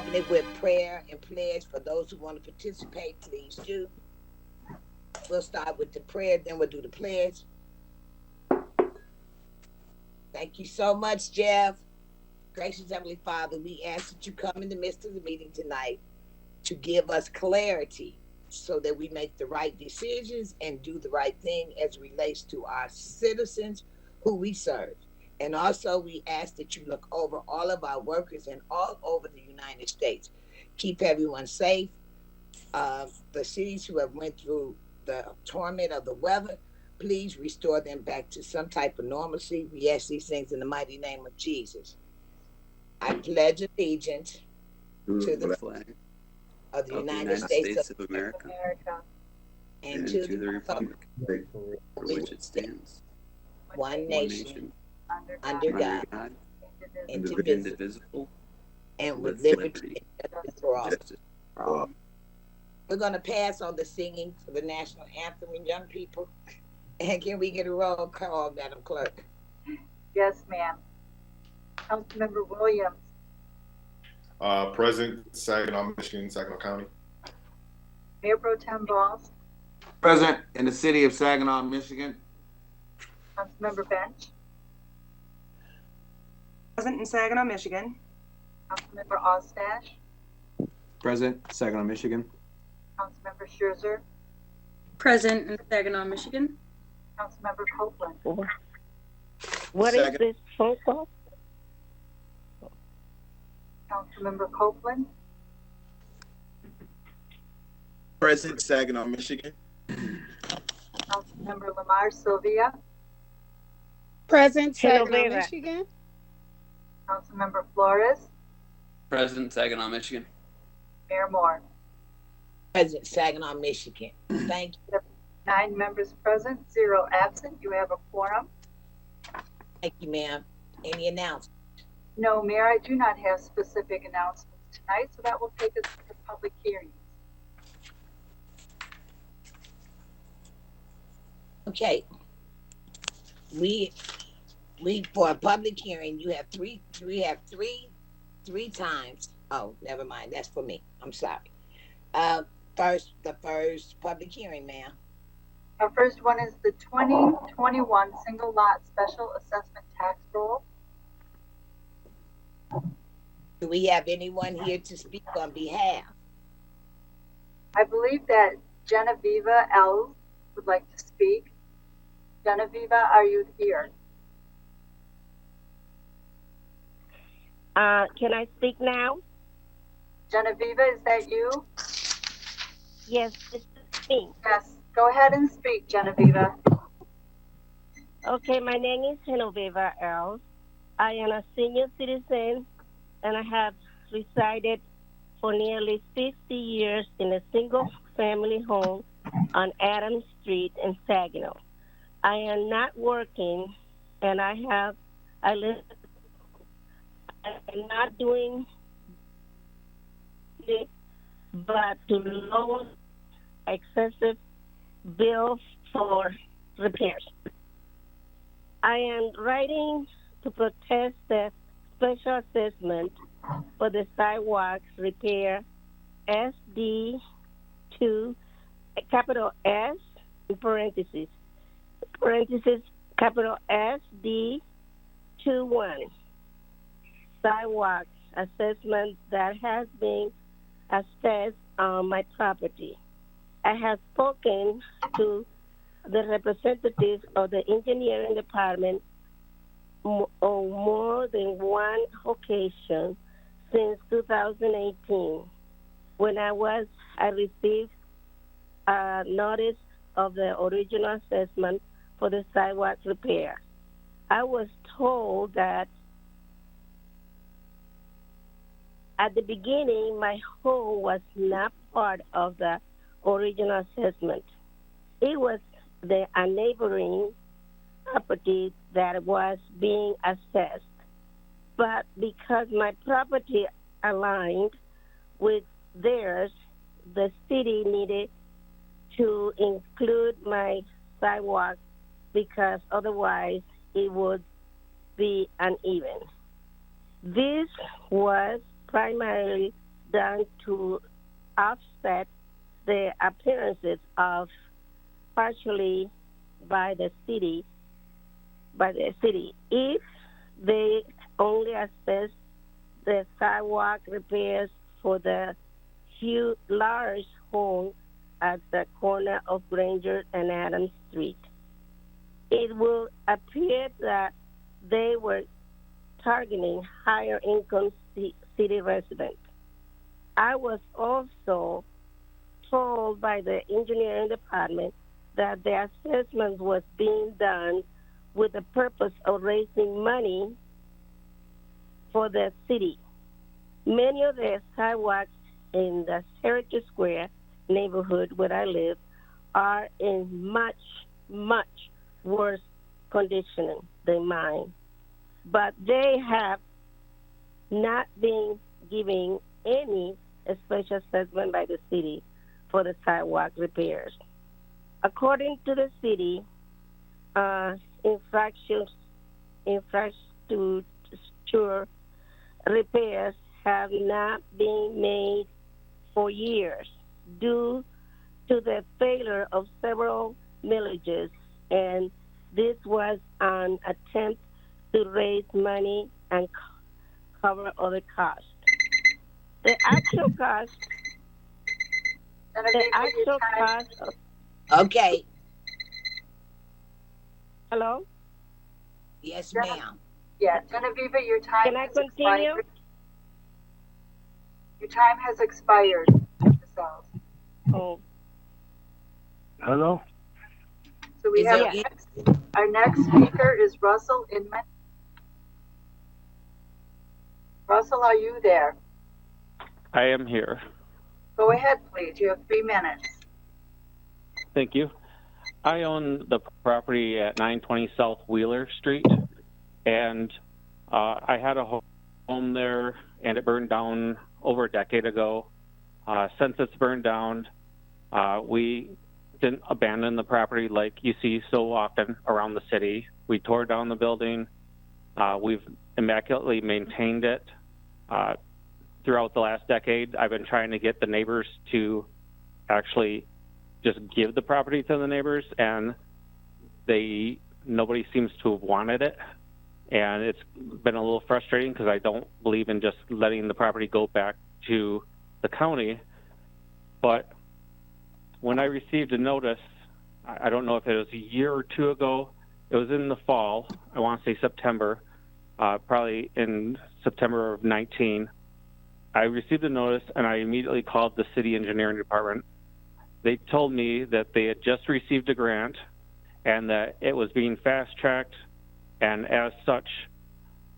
open it with prayer and pledge. For those who want to participate, please do. We'll start with the prayer, then we'll do the pledge. Thank you so much, Jeff. Gracious Heavenly Father, we ask that you come in the midst of the meeting tonight to give us clarity so that we make the right decisions and do the right thing as it relates to our citizens who we serve. And also we ask that you look over all of our workers and all over the United States. Keep everyone safe. The cities who have went through the torment of the weather, please restore them back to some type of normalcy. We ask these things in the mighty name of Jesus. I pledge allegiance to the flag of the United States of America and to the republic for which it stands, one nation, under God, indivisible, and with liberty and justice for all. We're going to pass on the singing for the national anthem and young people. And can we get a roll call, Madam Clerk? Yes, ma'am. Councilmember Williams. Present, Saginaw, Michigan, Saginaw County. Mayor Pro Tem Balls. Present in the city of Saginaw, Michigan. Councilmember Bench. Present in Saginaw, Michigan. Councilmember Ostash. Present, Saginaw, Michigan. Councilmember Scherzer. Present in Saginaw, Michigan. Councilmember Copeland. What is this phone call? Councilmember Copeland. Present, Saginaw, Michigan. Councilmember Lamar Sylvia. Present, Saginaw, Michigan. Councilmember Flores. Present, Saginaw, Michigan. Mayor Moore. Present, Saginaw, Michigan. Thank you. 9 members present, 0 absent. You have a quorum. Thank you, ma'am. Any announcements? No, Mayor, I do not have specific announcements tonight, so that will take us to public hearings. Okay. We for a public hearing, you have three times. Oh, never mind. That's for me. I'm sorry. The first public hearing, ma'am. Our first one is the 2021 single lot special assessment tax roll. Do we have anyone here to speak on behalf? I believe that Genevieva L. would like to speak. Genevieva, are you here? Can I speak now? Genevieva, is that you? Yes, this is me. Yes, go ahead and speak, Genevieva. Okay, my name is Genevieva L. I am a senior citizen, and I have resided for nearly 50 years in a single-family home on Adams Street in Saginaw. I am not working, and I'm not doing it, but to lower excessive bills for repairs. I am writing to protest the special assessment for the sidewalks repair SD2, capital S, in parentheses, capital SD21, sidewalk assessment that has been assessed on my property. I have spoken to the representatives of the engineering department on more than one occasion since 2018, when I received a notice of the original assessment for the sidewalk repair. I was told that at the beginning, my home was not part of the original assessment. It was a neighboring property that was being assessed. But because my property aligned with theirs, the city needed to include my sidewalk because otherwise it would be uneven. This was primarily done to offset the appearances of partially by the city. If they only assess the sidewalk repairs for the few large homes at the corner of Granger and Adams Street, it will appear that they were targeting higher income city residents. I was also told by the engineering department that the assessment was being done with the purpose of raising money for the city. Many of the sidewalks in the Heritage Square neighborhood where I live are in much, much worse condition than mine. But they have not been giving any special assessment by the city for the sidewalk repairs. According to the city, infrastructure repairs have not been made for years due to the failure of several villages, and this was an attempt to raise money and cover other costs. The actual cost. Okay. Hello? Yes, ma'am. Yeah, Genevieve, your time Can I has continue? expired. Your time has expired, so. Oh. Hello? So we have our next speaker is Russell Inman. Russell, are you there? I am here. Go ahead, please. You have 3 minutes. Thank you. I own the property at 920 South Wheeler Street, and I had a home there, and it burned down over a decade ago. Since it's burned down, we didn't abandon the property like you see so often around the city. We tore down the building. We've immaculately maintained it. Throughout the last decade, I've been trying to get the neighbors to actually just give the property to the neighbors, and nobody seems to have wanted it. And it's been a little frustrating because I don't believe in just letting the property go back to the county. But when I received a notice, I don't know if it was a year or two ago, it was in the fall, I want to say September, probably in September of 19, I received a notice and I immediately called the city engineering department. They told me that they had just received a grant and that it was being fast-tracked, and as such,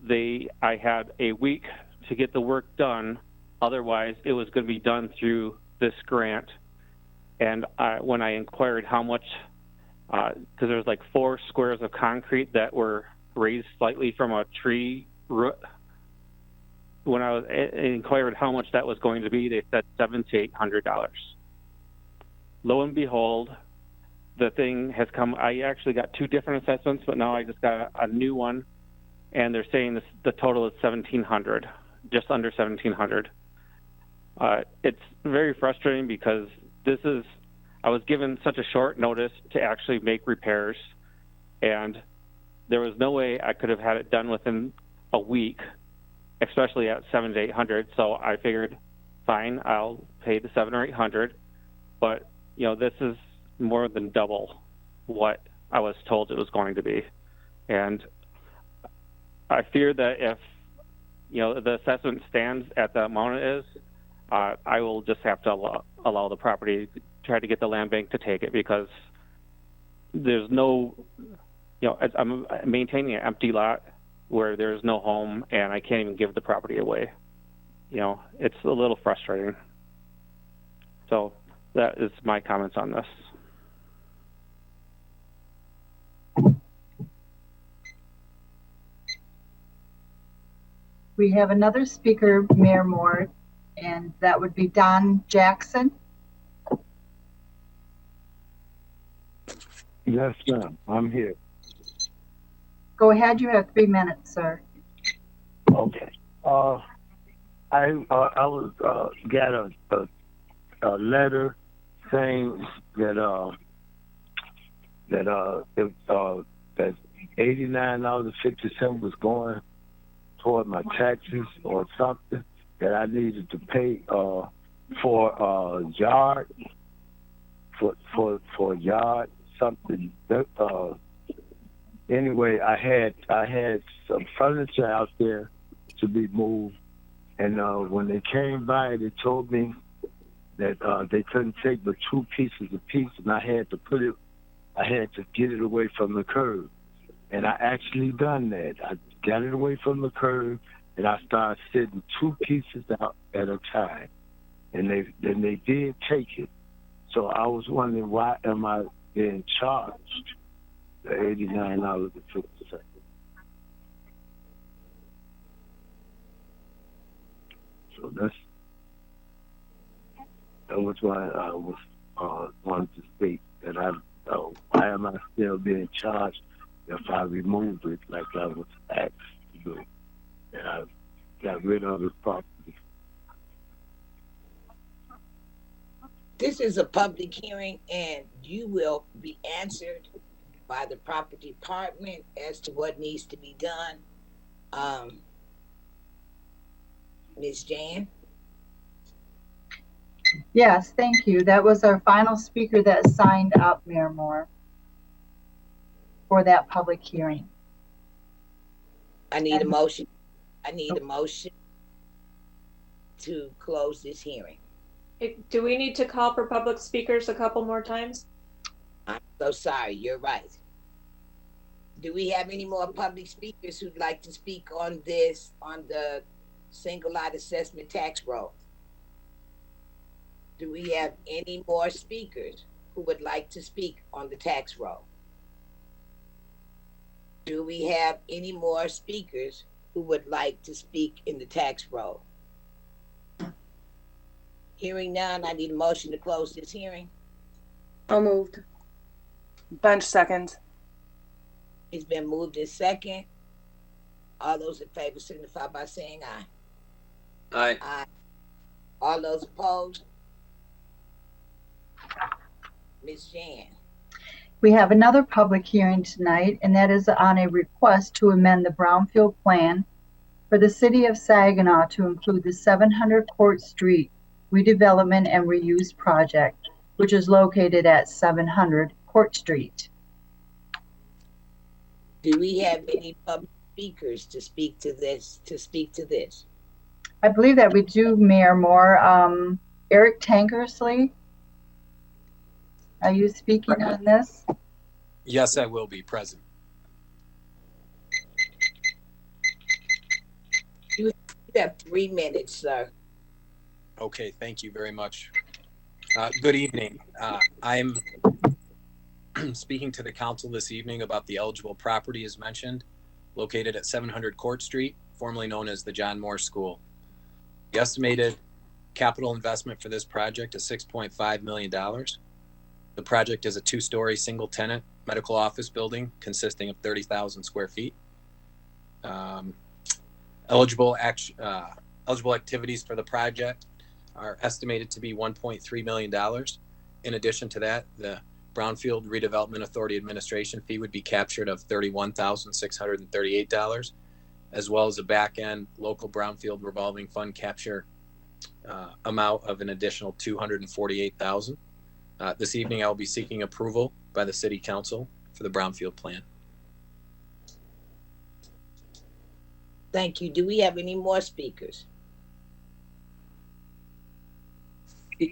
I had a week to get the work done. Otherwise, it was going to be done through this grant. And when I inquired how much, because there was like 4 squares of concrete that were raised slightly from a tree root, when I inquired how much that was going to be, they said $700 to $800. Lo and behold, the thing has come. I actually got 2 different assessments, but now I just got a new one, and they're saying the total is $1,700, just under $1,700. It's very frustrating because I was given such a short notice to actually make repairs, and there was no way I could have had it done within a week, especially at $700 to $800. So I figured, fine, I'll pay the $700 or $800, but this is more than double what I was told it was going to be. And I fear that if, the assessment stands at the amount it is, I will just have to allow the property, try to get the land bank to take it, because there's no, I'm maintaining an empty lot where there's no home and I can't even give the property away. It's a little frustrating. So that is my comments on this. We have another speaker, Mayor Moore, and that would be Don Jackson. Yes, ma'am. I'm here. Go ahead. You have 3 minutes, sir. Okay. was got a letter saying that that $89.50 was going toward my taxes or something that I needed to pay for yard for yard something. Anyway, I had some furniture out there to be moved, and when they came by, they told me that they couldn't take but 2 pieces apiece, and I had to get it away from the curb. And I actually done that. I got it away from the curb, and I started sitting 2 pieces out at a time. And they did take it. So I was wondering, why am I being charged the $89.50? So that was why I was wanted to state that why am I still being charged if I removed it like I was asked to do, and I got rid of the property. This is a public hearing, and you will be answered by the property department as to what needs to be done. Ms. Jan? Yes, thank you. That was our final speaker that signed up, Mayor Moore, for that public hearing. I need a motion. I need a motion to close this hearing. Do we need to call for public speakers a couple more times? I'm so sorry. You're right. Do we have any more public speakers who'd like to speak on the single lot assessment tax roll? Do we have any more speakers who would like to speak on the tax roll? Do we have any more speakers who would like to speak in the tax roll? Hearing none, I need a motion to close this hearing. So moved. Bench second. It's been moved in second. All those in favor signify by saying aye. Aye. Aye. All those opposed? Ms. Jan. We have another public hearing tonight, and that is on a request to amend the Brownfield Plan for the City of Saginaw to include the 700 Court Street redevelopment and reuse project, which is located at 700 Court Street. Do we have any public speakers to speak to this? I believe that we do, Mayor Moore. Eric Tankersley, are you speaking on this? Yes, I will be present. You have 3 minutes, sir. Okay, thank you very much. Good evening. I'm speaking to the council this evening about the eligible property as mentioned, located at 700 Court Street, formerly known as the John Moore School. The estimated capital investment for this project is $6.5 million. The project is a 2-story single-tenant medical office building consisting of 30,000 square feet. Eligible activities for the project are estimated to be $1.3 million. In addition to that, the Brownfield Redevelopment Authority administration fee would be captured of $31,638, as well as a back-end local Brownfield revolving fund capture amount of an additional $248,000. This evening, I'll be seeking approval by the City Council for the Brownfield Plan. Thank you. Do we have any more speakers?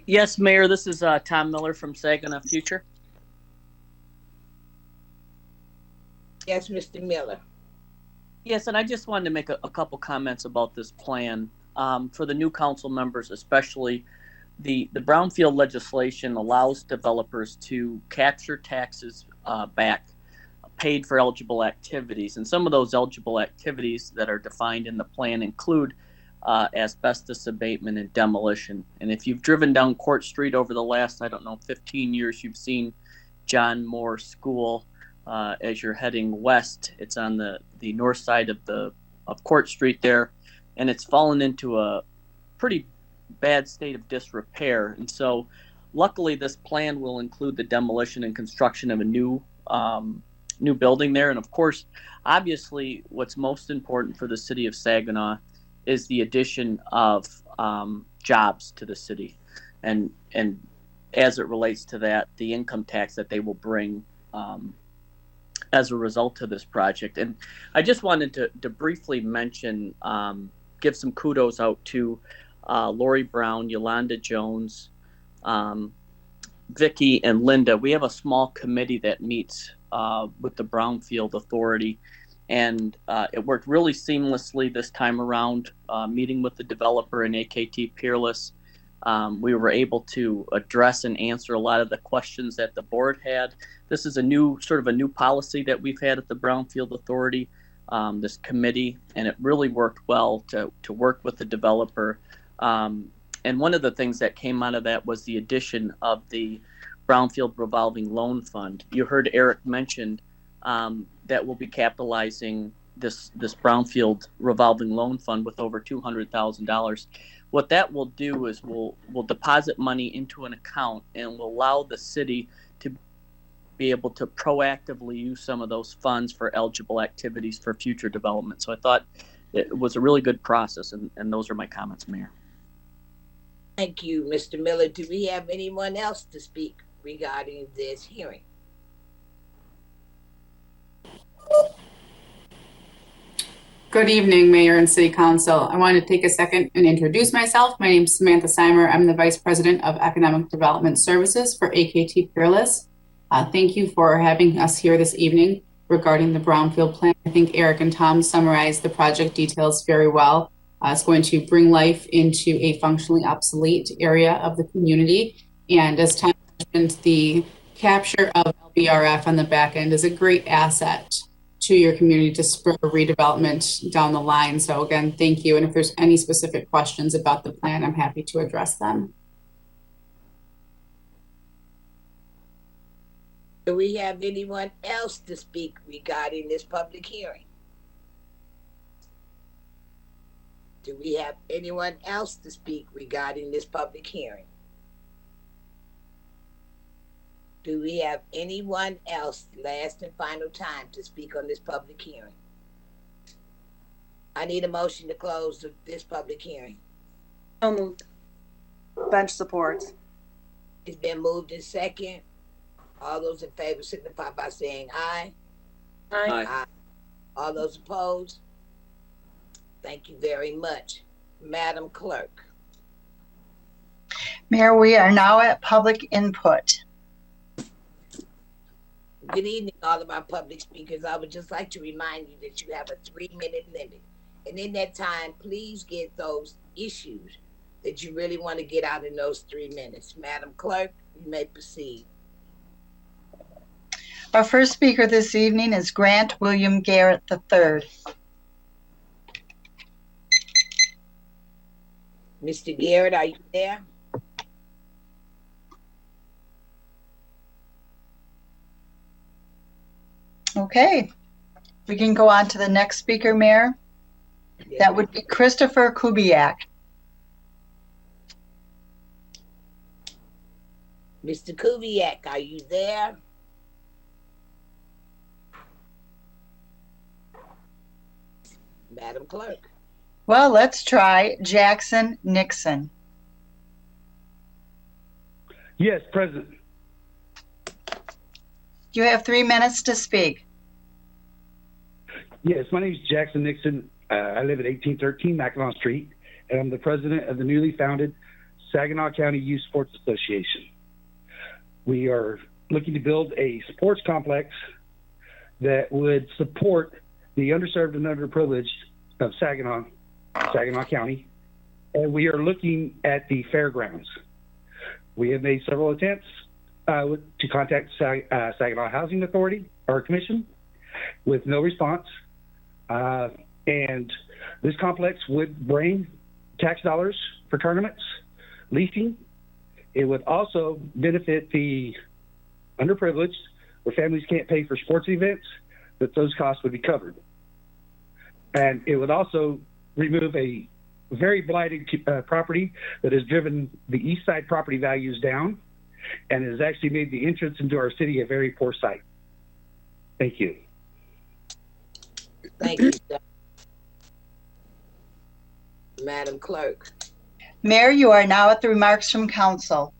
Yes, Mayor, this is Tom Miller from Saginaw Future. Yes, Mr. Miller. Yes, and I just wanted to make a couple comments about this plan. For the new council members, especially, the Brownfield legislation allows developers to capture taxes back paid for eligible activities. And some of those eligible activities that are defined in the plan include asbestos abatement and demolition. And if you've driven down Court Street over the last, 15 years, you've seen John Moore School as you're heading west. It's on the north side of Court Street there, and it's fallen into a pretty bad state of disrepair. And so luckily this plan will include the demolition and construction of a new building there. And of course, obviously what's most important for the city of Saginaw is the addition of jobs to the city. And as it relates to that, the income tax that they will bring as a result of this project. And I just wanted to briefly mention, give some kudos out to Lori Brown, Yolanda Jones, Vicky, and Linda. We have a small committee that meets with the Brownfield Authority, and it worked really seamlessly this time around, meeting with the developer and AKT Peerless. We were able to address and answer a lot of the questions that the board had. This is a new policy that we've had at the Brownfield Authority, this committee, and it really worked well to work with the developer. And one of the things that came out of that was the addition of the Brownfield Revolving Loan Fund. You heard Eric mention that we'll be capitalizing this Brownfield Revolving Loan Fund with over $200,000. What that will do is we'll deposit money into an account and will allow the city to be able to proactively use some of those funds for eligible activities for future development. So I thought it was a really good process, and those are my comments, Mayor. Thank you, Mr. Miller. Do we have anyone else to speak regarding this hearing? Good evening, Mayor and City Council. I wanted to take a second and introduce myself. My name is Samantha Seimer. I'm the Vice President of Economic Development Services for AKT Peerless. Thank you for having us here this evening regarding the Brownfield plan. I think Eric and Tom summarized the project details very well. It's going to bring life into a functionally obsolete area of the community. And as Tom mentioned, the capture of LBRF on the back end is a great asset to your community to spur redevelopment down the line. So again, thank you. And if there's any specific questions about the plan, I'm happy to address them. Do we have anyone else to speak regarding this public hearing? Do we have anyone else to speak regarding this public hearing? Do we have anyone else, last and final time, to speak on this public hearing? I need a motion to close this public hearing. So moved. Bench support. It's been moved in second. All those in favor signify by saying aye. Aye. Aye. All those opposed? Thank you very much. Madam Clerk. Mayor, we are now at public input. Good evening, all of our public speakers. I would just like to remind you that you have a 3-minute limit. And in that time, please get those issues that you really want to get out in those 3 minutes. Madam Clerk, you may proceed. Our first speaker this evening is Grant William Garrett III. Mr. Garrett, are you there? Okay, we can go on to the next speaker, Mayor. That would be Christopher Kubiak. Mr. Kubiak, are you there? Madam Clerk. Well, let's try Jackson Nixon. Yes, President. You have 3 minutes to speak. Yes, my name is Jackson Nixon. I live at 1813 Mackinac Street, and I'm the president of the newly founded Saginaw County Youth Sports Association. We are looking to build a sports complex that would support the underserved and underprivileged of Saginaw County, and we are looking at the fairgrounds. We have made several attempts to contact Saginaw Housing Authority or Commission with no response. And this complex would bring tax dollars for tournaments, leasing. It would also benefit the underprivileged, where families can't pay for sports events, that those costs would be covered. And it would also remove a very blighted property that has driven the east side property values down and has actually made the entrance into our city a very poor sight. Thank you. Thank you, sir. Madam Clerk. Mayor, you are now at the remarks from council.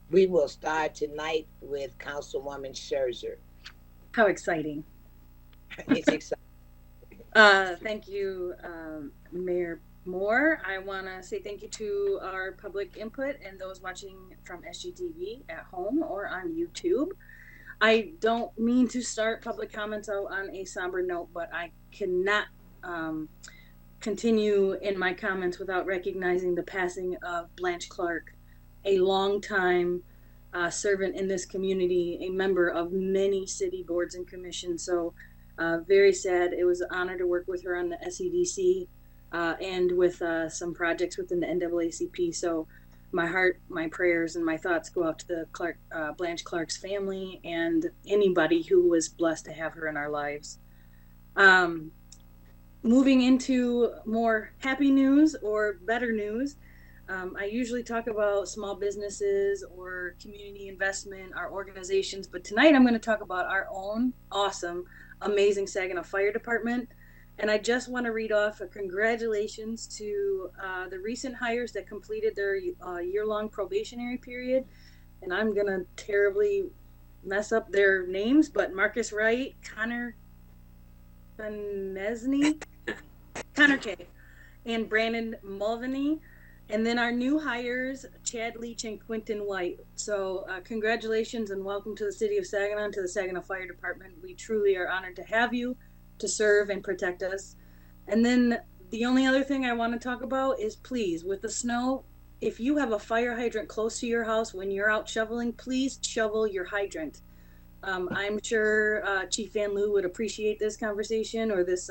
We will start tonight with Councilwoman Scherzer. How exciting. It's exciting. Thank you, Mayor Moore. I want to say thank you to our public input and those watching from SGTV at home or on YouTube. I don't mean to start public comments out on a somber note, but I cannot continue in my comments without recognizing the passing of Blanche Clark, a longtime servant in this community, a member of many city boards and commissions. So very sad. It was an honor to work with her on the SEDC and with some projects within the NAACP. So my heart, my prayers, and my thoughts go out to the Blanche Clark's family and anybody who was blessed to have her in our lives. Moving into more happy news or better news, I usually talk about small businesses or community investment, our organizations, but tonight I'm going to talk about our own awesome, amazing Saginaw Fire Department. And I just want to read off a congratulations to the recent hires that completed their year-long probationary period. And I'm going to terribly mess up their names, but Marcus Wright, Connor Nesney, Connor K, and Brandon Mulvaney. And then our new hires, Chad Leach and Quentin White. So congratulations and welcome to the city of Saginaw and to the Saginaw Fire Department. We truly are honored to have you to serve and protect us. And then the only other thing I want to talk about is, please, with the snow, if you have a fire hydrant close to your house when you're out shoveling, please shovel your hydrant. I'm sure Chief Van Loo would appreciate this conversation or this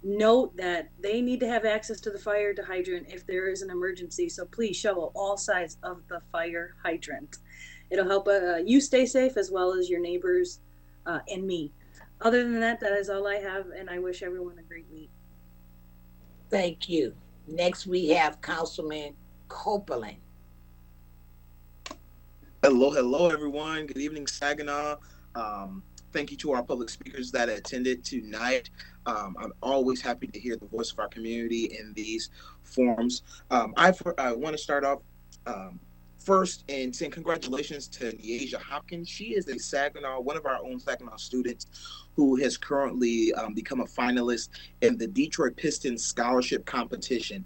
note that they need to have access to the fire hydrant if there is an emergency. So please shovel all sides of the fire hydrant. It'll help you stay safe as well as your neighbors and me. Other than that, that is all I have, and I wish everyone a great week. Thank you. Next, we have Councilman Copeland. Hello, everyone. Good evening, Saginaw. Thank you to our public speakers that attended tonight. I'm always happy to hear the voice of our community in these forums. I want to start off first in saying congratulations to Neasia Hopkins. She is a Saginaw, one of our own Saginaw students who has currently become a finalist in the Detroit Pistons scholarship competition.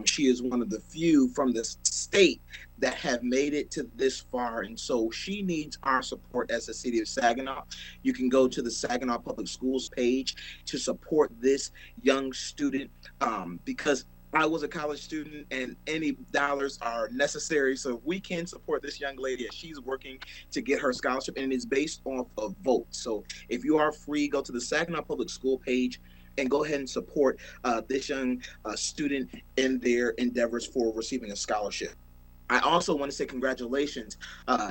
She is one of the few from the state that have made it to this far, and so she needs our support as the city of Saginaw. You can go to the Saginaw Public Schools page to support this young student because I was a college student and any dollars are necessary. So if we can support this young lady as she's working to get her scholarship, and it's based off of votes. So if you are free, go to the Saginaw Public School page and go ahead and support this young student in their endeavors for receiving a scholarship. I also want to say congratulations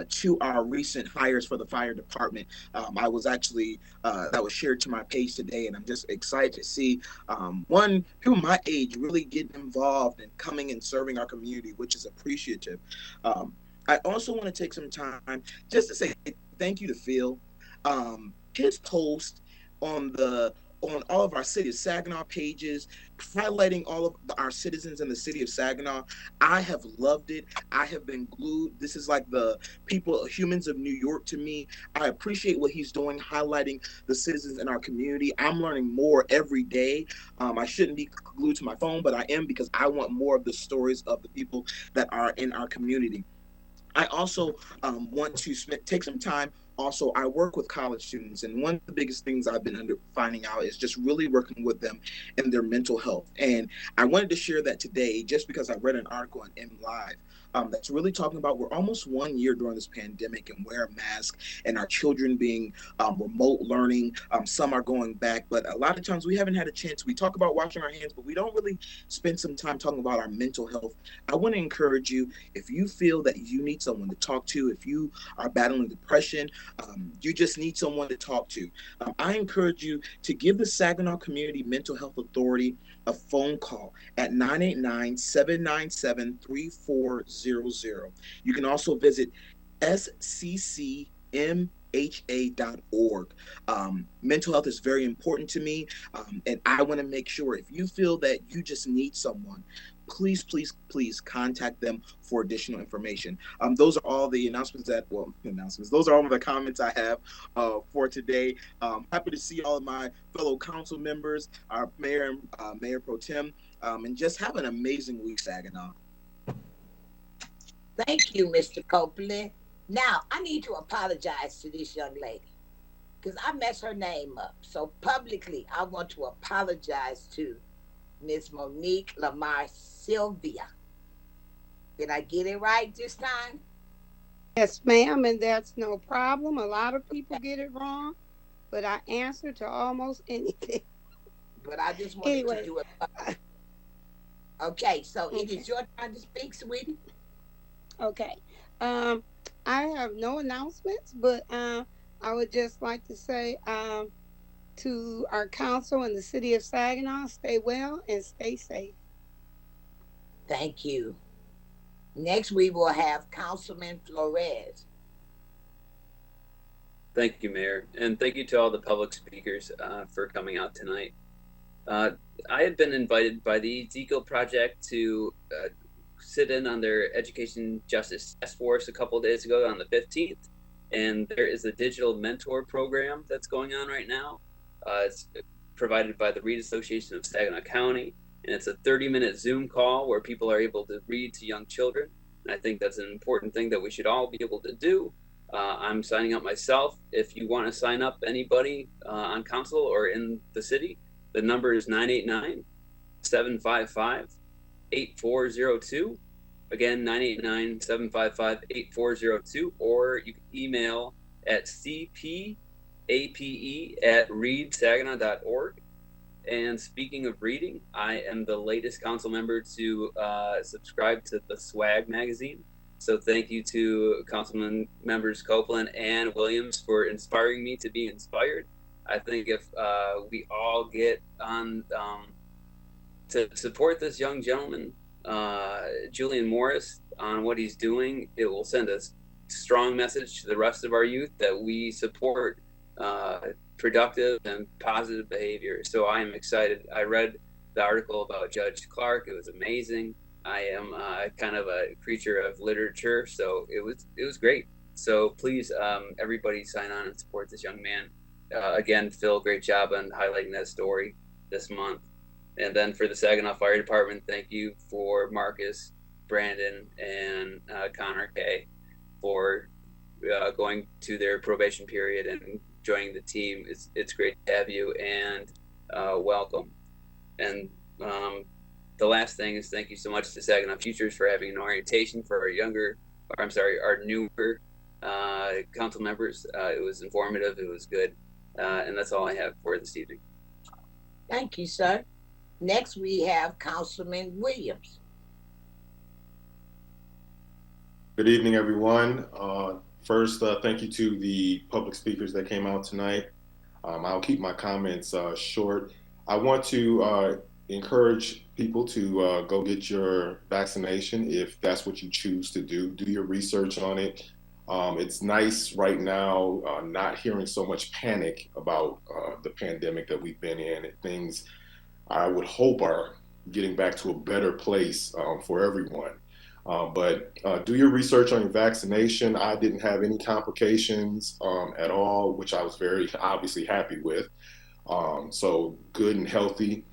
to our recent hires for the fire department. I was actually, that was shared to my page today, and I'm just excited to see people my age really getting involved and coming and serving our community, which is appreciative. I also want to take some time just to say thank you to Phil. His post on all of our City of Saginaw pages, highlighting all of our citizens in the city of Saginaw. I have loved it. I have been glued. This is like the humans of New York to me. I appreciate what he's doing, highlighting the citizens in our community. I'm learning more every day. I shouldn't be glued to my phone, but I am because I want more of the stories of the people that are in our community. I also want to take some time. Also, I work with college students, and one of the biggest things I've been finding out is just really working with them in their mental health. And I wanted to share that today just because I read an article on MLive that's really talking about we're almost 1 year during this pandemic and wear a mask, and our children being remote learning. Some are going back, but a lot of times we haven't had a chance. We talk about washing our hands, but we don't really spend some time talking about our mental health. I want to encourage you, if you feel that you need someone to talk to, if you are battling depression, you just need someone to talk to. I encourage you to give the Saginaw Community Mental Health Authority a phone call at 989-797-3400. You can also visit sccmha.org. Mental health is very important to me, and I want to make sure if you feel that you just need someone, please, please, please contact them for additional information. Those are all the announcements those are all of the comments I have for today. Happy to see all of my fellow council members, our mayor, Mayor Pro Tem, and just have an amazing week, Saginaw. Thank you, Mr. Copeland. Now, I need to apologize to this young lady because I messed her name up. So publicly, I want to apologize to Miss Monique Lamar Sylvia. Did I get it right this time? Yes, ma'am, and that's no problem. A lot of people get it wrong, but I answer to almost anything. But I just wanted to do it. Okay, so it is your turn to speak, sweetie. Okay. I have no announcements, but I would just like to say to our council in the city of Saginaw, stay well and stay safe. Thank you. Next, we will have Councilman Flores. Thank you, Mayor, and thank you to all the public speakers for coming out tonight. I had been invited by the Untitled Project to sit in on their Education Justice Task Force a couple of days ago on the 15th, and there is a digital mentor program that's going on right now. It's provided by the Read Association of Saginaw County, and it's a 30-minute Zoom call where people are able to read to young children. And I think that's an important thing that we should all be able to do. I'm signing up myself. If you want to sign up anybody on council or in the city, the number is 989-755-8402. Again, 989-755-8402, or you can email at cpape@readsaginaw.org. And speaking of reading, I am the latest council member to subscribe to the Swag magazine. So thank you to Councilman members Copeland and Williams for inspiring me to be inspired. I think if we all get on to support this young gentleman, Julian Morris, on what he's doing, it will send a strong message to the rest of our youth that we support productive and positive behavior. So I am excited. I read the article about Judge Clark. It was amazing. I am kind of a creature of literature, so it was great. So please, everybody sign on and support this young man. Again, Phil, great job on highlighting that story this month. And then for the Saginaw Fire Department, thank you for Marcus, Brandon, and Connor K for going to their probation period and joining the team. It's great to have you, and welcome. And the last thing is thank you so much to Saginaw Futures for having an orientation for our newer council members. It was informative, it was good, and that's all I have for this evening. Thank you, sir. Next, we have Councilman Williams. Good evening, everyone. First, thank you to the public speakers that came out tonight. I'll keep my comments short. I want to encourage people to go get your vaccination if that's what you choose to do. Do your research on it. It's nice right now not hearing so much panic about the pandemic that we've been in. Things, I would hope, are getting back to a better place for everyone. But do your research on your vaccination. I didn't have any complications at all, which I was very obviously happy with. So good and healthy.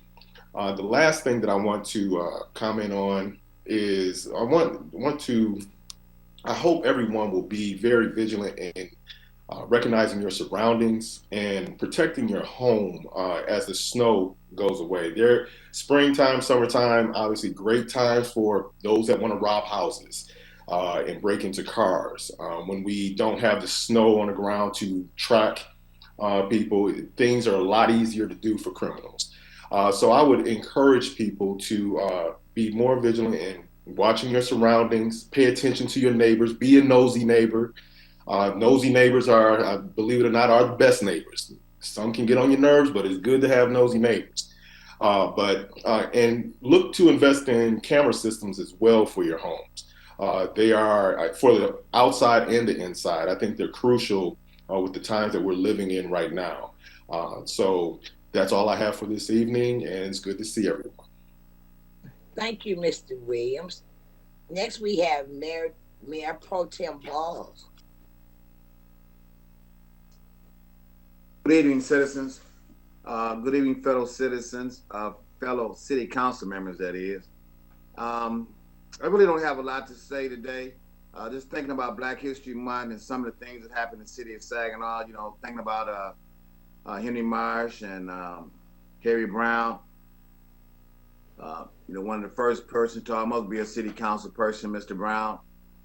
The last thing that I want to comment on is I hope everyone will be very vigilant in recognizing your surroundings and protecting your home as the snow goes away. Springtime, summertime, obviously great times for those that want to rob houses and break into cars. When we don't have the snow on the ground to track people, things are a lot easier to do for criminals. So I would encourage people to be more vigilant in watching your surroundings, pay attention to your neighbors, be a nosy neighbor. Nosy neighbors believe it or not, are the best neighbors. Some can get on your nerves, but it's good to have nosy neighbors. And look to invest in camera systems as well for your homes. They are for the outside and the inside. I think they're crucial with the times that we're living in right now. So that's all I have for this evening, and it's good to see everyone. Thank you, Mr. Williams. Next, we have Mayor Pro Tem Balls. Good evening, citizens. Good evening, fellow citizens, fellow city council members, that is. I really don't have a lot to say today. Just thinking about Black History Month and some of the things that happened in the city of Saginaw, thinking about Henry Marsh and Harry Brown. One of the first persons to almost be a city council person, Mr. Brown,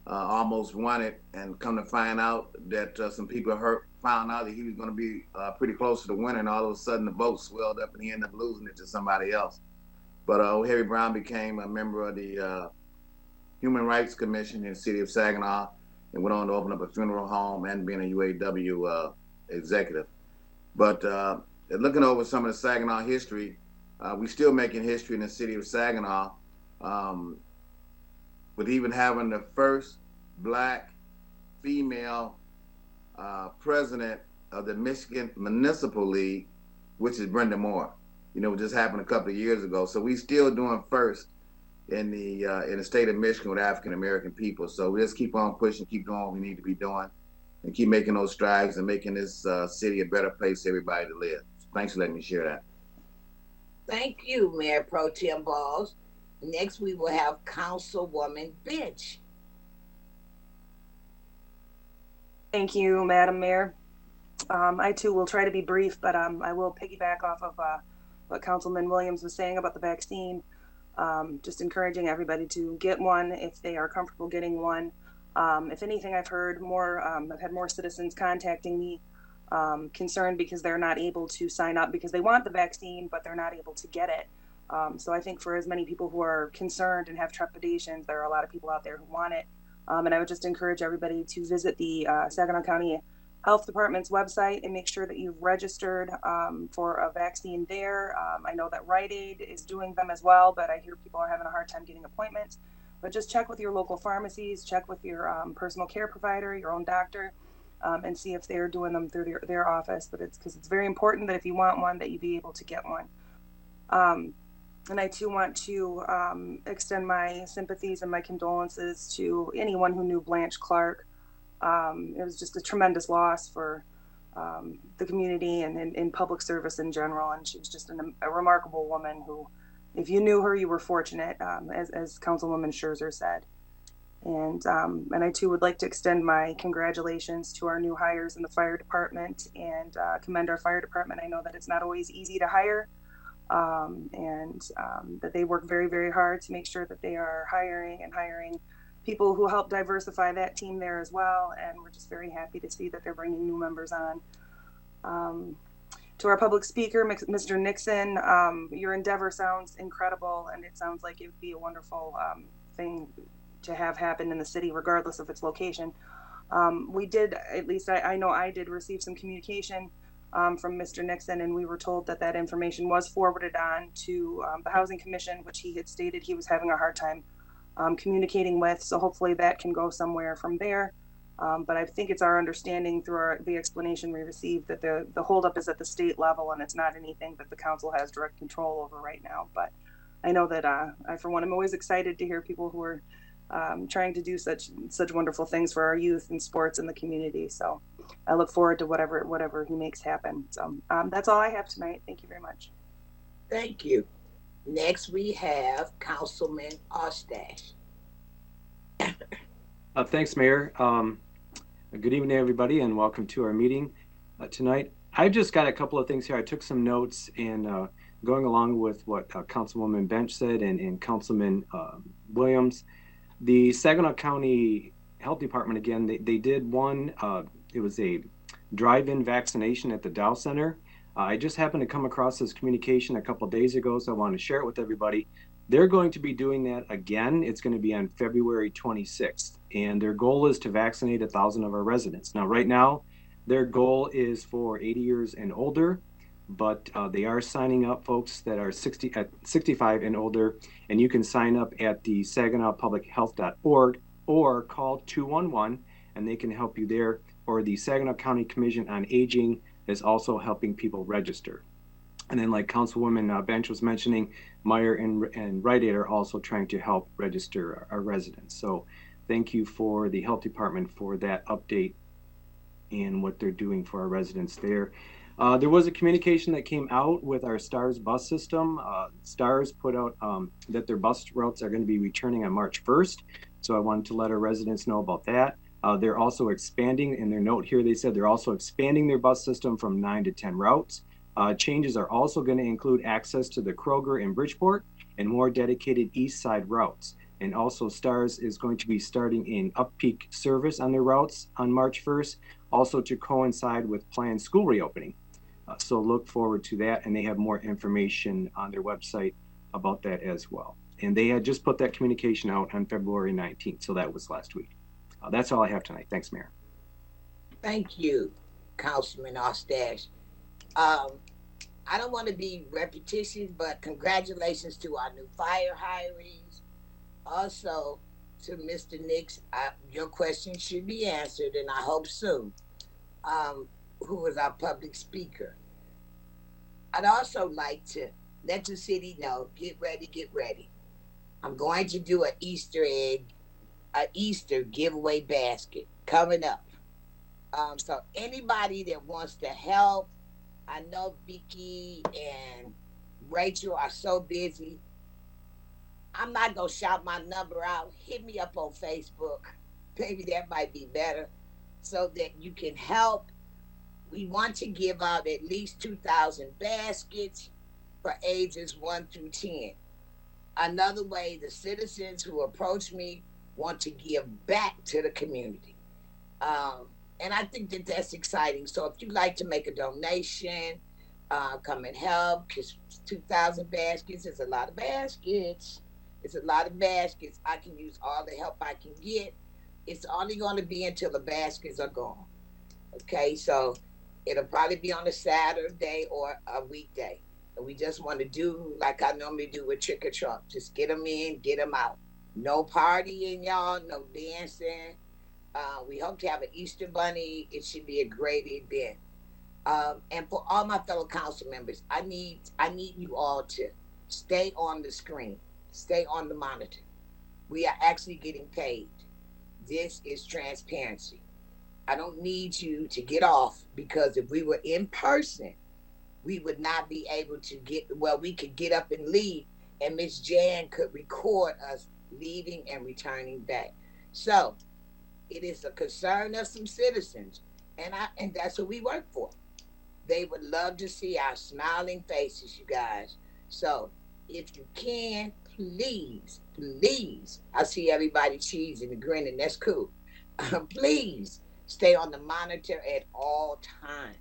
almost won it, and come to find out that some people found out that he was going to be pretty close to the winner, and all of a sudden the vote swelled up and he ended up losing it to somebody else. But Harry Brown became a member of the Human Rights Commission in the city of Saginaw and went on to open up a funeral home and being a UAW executive. But looking over some of the Saginaw history, we're still making history in the city of Saginaw, with even having the first Black female president of the Michigan Municipal League, which is Brenda Moore. It just happened a couple of years ago. So we still doing first in the state of Michigan with African American people. So we just keep on pushing, keep doing what we need to be doing, and keep making those strides and making this city a better place for everybody to live. Thanks for letting me share that. Thank you, Mayor Pro Tem Balls. Next, we will have Councilwoman Bench. Thank you, Madam Mayor. I too will try to be brief, but I will piggyback off of what Councilman Williams was saying about the vaccine. Just encouraging everybody to get one if they are comfortable getting one. If anything, I've heard more, I've had more citizens contacting me concerned because they're not able to sign up because they want the vaccine, but they're not able to get it. So I think for as many people who are concerned and have trepidations, there are a lot of people out there who want it. And I would just encourage everybody to visit the Saginaw County Health Department's website and make sure that you've registered for a vaccine there. I know that Rite Aid is doing them as well, but I hear people are having a hard time getting appointments. But just check with your local pharmacies, check with your personal care provider, your own doctor, and see if they're doing them through their office. But it's because it's very important that if you want one, that you be able to get one. And I too want to extend my sympathies and my condolences to anyone who knew Blanche Clark. It was just a tremendous loss for the community and in public service in general. And she was just a remarkable woman who, if you knew her, you were fortunate, as Councilwoman Scherzer said. And I too would like to extend my congratulations to our new hires in the fire department and commend our fire department. I know that it's not always easy to hire. And that they work very, very hard to make sure that they are hiring people who help diversify that team there as well. And we're just very happy to see that they're bringing new members on. To our public speaker, Mr. Nixon, your endeavor sounds incredible, and it sounds like it would be a wonderful thing to have happen in the city, regardless of its location. We did, at least I know I did, receive some communication from Mr. Nixon, and we were told that that information was forwarded on to the Housing Commission, which he had stated he was having a hard time communicating with. So hopefully that can go somewhere from there. But I think it's our understanding through the explanation we received that the holdup is at the state level, and it's not anything that the council has direct control over right now. But I know that I, for one, am always excited to hear people who are trying to do such wonderful things for our youth and sports in the community. So I look forward to whatever he makes happen. So that's all I have tonight. Thank you very much. Thank you. Next, we have Councilman Ostash. Thanks, Mayor. Good evening, everybody, and welcome to our meeting tonight. I've just got a couple of things here. I took some notes, and going along with what Councilwoman Bench said and Councilman Williams, the Saginaw County Health Department, again, they did one, it was a drive-in vaccination at the Dow Center. I just happened to come across this communication a couple of days ago, so I want to share it with everybody. They're going to be doing that again. It's going to be on February 26th, and their goal is to vaccinate 1,000 of our residents. Now, right now, their goal is for 80 years and older. but they are signing up folks that are 65 and older, and you can sign up at the SaginawPublicHealth.org or call 211 and they can help you there. Or the Saginaw County Commission on Aging is also helping people register. And then, like Councilwoman Bench was mentioning, Meyer and Rite Aid are also trying to help register our residents. So thank you for the Health Department for that update and what they're doing for our residents there. There was a communication that came out with our STARS bus system. STARS put out that their bus routes are going to be returning on March 1st. So I wanted to let our residents know about that. They're also expanding, in their note here, they said they're also expanding their bus system from 9 to 10 routes. Changes are also going to include access to the Kroger in Bridgeport and more dedicated east side routes. And also STARS is going to be starting in up-peak service on their routes on March 1st, also to coincide with planned school reopening. So look forward to that, and they have more information on their website about that as well. And they had just put that communication out on February 19th, so that was last week. That's all I have tonight. Thanks, Mayor. Thank you, Councilman Ostash. I don't want to be repetitious, but congratulations to our new fire hirees. Also, to Mr. Nix, your question should be answered, and I hope soon. Who is our public speaker? I'd also like to let the city know, get ready. I'm going to do an Easter giveaway basket coming up. So anybody that wants to help, I know Vicky and Rachel are so busy. I'm not gonna shout my number out. Hit me up on Facebook. Maybe that might be better, so that you can help. We want to give out at least 2,000 baskets for ages 1 through 10. Another way, the citizens who approach me want to give back to the community. And I think that that's exciting. So if you'd like to make a donation, come and help, because 2,000 baskets is a lot of baskets. It's a lot of baskets. I can use all the help I can get. It's only going to be until the baskets are gone. Okay, so it'll probably be on a Saturday or a weekday. And we just want to do like I normally do with Trick or Trump. Just get them in, get them out. No partying, y'all, no dancing. We hope to have an Easter bunny. It should be a great event. And for all my fellow council members, I need you all to stay on the screen, stay on the monitor. We are actually getting paid. This is transparency. I don't need you to get off, because if we were in person, we would not be able to we could get up and leave, and Miss Jan could record us leaving and returning back. So it is a concern of some citizens, and that's what we work for. They would love to see our smiling faces, you guys. So if you can, please, I see everybody cheesing and grinning. That's cool. Please stay on the monitor at all times.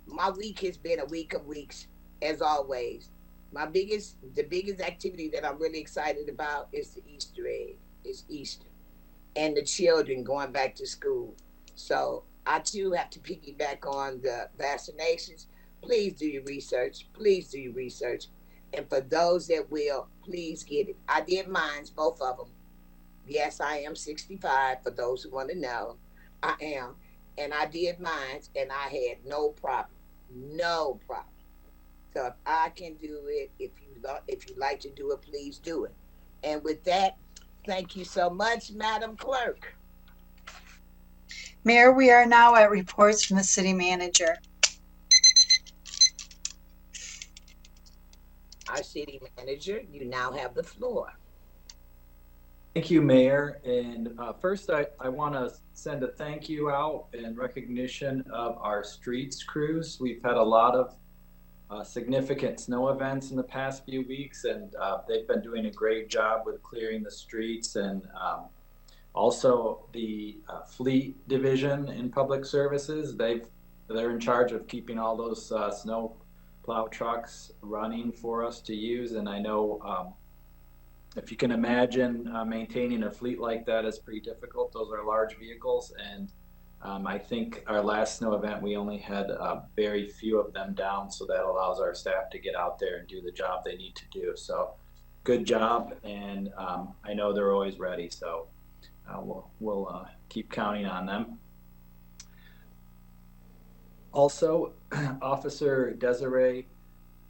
My week has been a week of weeks, as always. The biggest activity that I'm really excited about is the Easter egg. It's Easter, and the children going back to school. So I too have to piggyback on the vaccinations. Please do your research. And for those that will, please get it. I did mine, both of them. Yes, I am 65, for those who want to know. I am. And I did mine, and I had no problem. So if I can do it, if you like to do it, please do it. And with that, thank you so much, Madam Clerk. Mayor, we are now at reports from the city manager. Our city manager, you now have the floor. Thank you, Mayor. And first, I want to send a thank you out in recognition of our streets crews. We've had a lot of significant snow events in the past few weeks, and they've been doing a great job with clearing the streets. And also the fleet division in public services, they're in charge of keeping all those snow plow trucks running for us to use. And I know if you can imagine maintaining a fleet like that is pretty difficult. Those are large vehicles, and I think our last snow event, we only had very few of them down, so that allows our staff to get out there and do the job they need to do. So good job, and I know they're always ready, so we'll keep counting on them. Also, Officer Desiree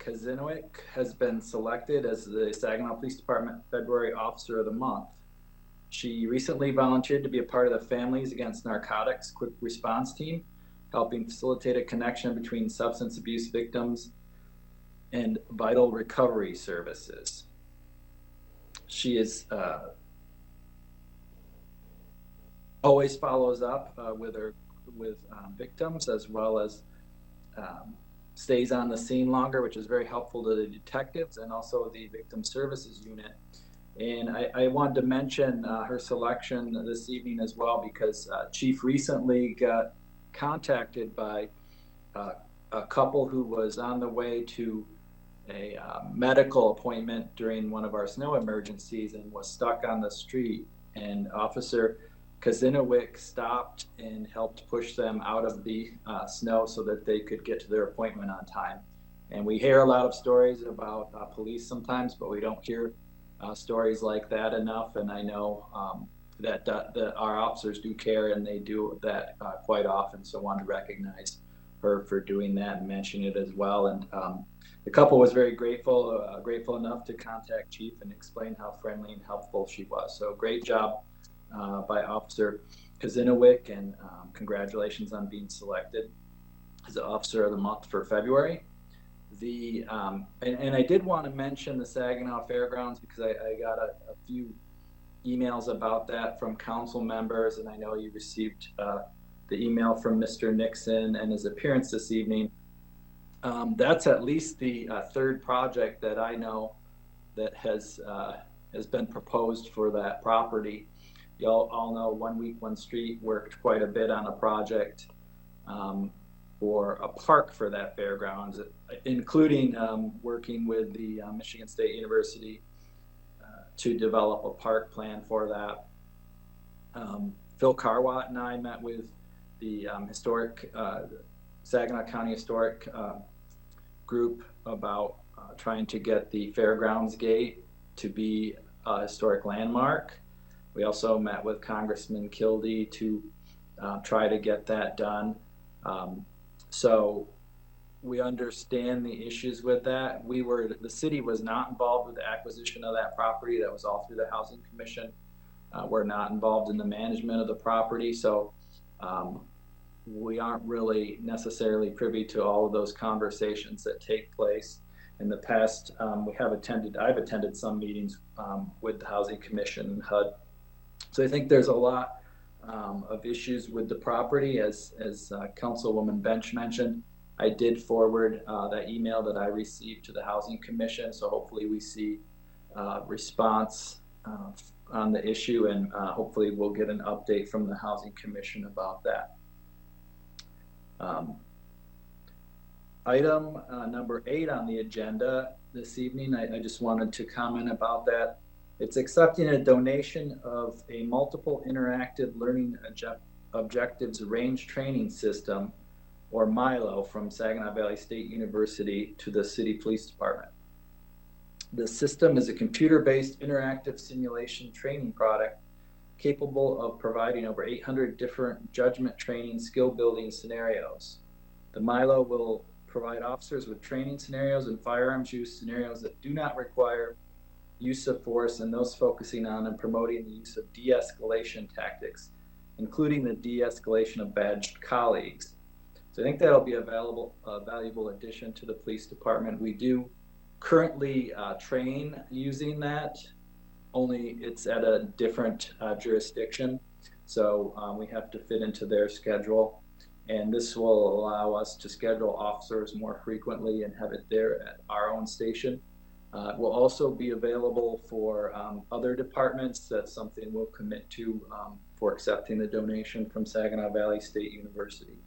Kazinowick has been selected as the Saginaw Police Department February Officer of the Month. She recently volunteered to be a part of the Families Against Narcotics Quick Response Team, helping facilitate a connection between substance abuse victims and vital recovery services. She is always follows up with victims, as well as stays on the scene longer, which is very helpful to the detectives and also the victim services unit. And I wanted to mention her selection this evening as well, because Chief recently got contacted by a couple who was on the way to a medical appointment during one of our snow emergencies and was stuck on the street. And Officer Kazinowick stopped and helped push them out of the snow so that they could get to their appointment on time. And we hear a lot of stories about police sometimes, but we don't hear stories like that enough. And I know that our officers do care, and they do that quite often. So I wanted to recognize her for doing that and mention it as well. And the couple was very grateful enough to contact Chief and explain how friendly and helpful she was. So great job by Officer Kazinowick, and congratulations on being selected as the Officer of the Month for February. And I did want to mention the Saginaw Fairgrounds, because I got a few emails about that from council members, and I know you received the email from Mr. Nixon and his appearance this evening. That's at least the third project that I know that has been proposed for that property. Y'all all know 1 Week, 1 Street worked quite a bit on a project for a park for that fairgrounds, including working with the Michigan State University to develop a park plan for that. Phil Carwatt and I met with the Saginaw County Historic group about trying to get the Fairgrounds Gate to be a historic landmark. We also met with Congressman Kildee to try to get that done. So we understand the issues with that. The city was not involved with the acquisition of that property. That was all through the Housing Commission. We're not involved in the management of the property. So we aren't really necessarily privy to all of those conversations that take place. In the past, I've attended some meetings with the Housing Commission and HUD. So I think there's a lot of issues with the property, as Councilwoman Bench mentioned. I did forward that email that I received to the Housing Commission, so hopefully we see response on the issue, and hopefully we'll get an update from the Housing Commission about that. Item number 8 on the agenda this evening, I just wanted to comment about that. It's accepting a donation of a multiple interactive learning objectives range training system, or MILO, from Saginaw Valley State University to the City Police Department. The system is a computer-based interactive simulation training product capable of providing over 800 different judgment training skill building scenarios. The MILO will provide officers with training scenarios and firearms use scenarios that do not require use of force, and those focusing on and promoting the use of de-escalation tactics, including the de-escalation of badged colleagues. So I think that'll be a valuable addition to the police department. We do currently train using that, only it's at a different jurisdiction. So we have to fit into their schedule. And this will allow us to schedule officers more frequently and have it there at our own station. It will also be available for other departments. That's something we'll commit to for accepting the donation from Saginaw Valley State University.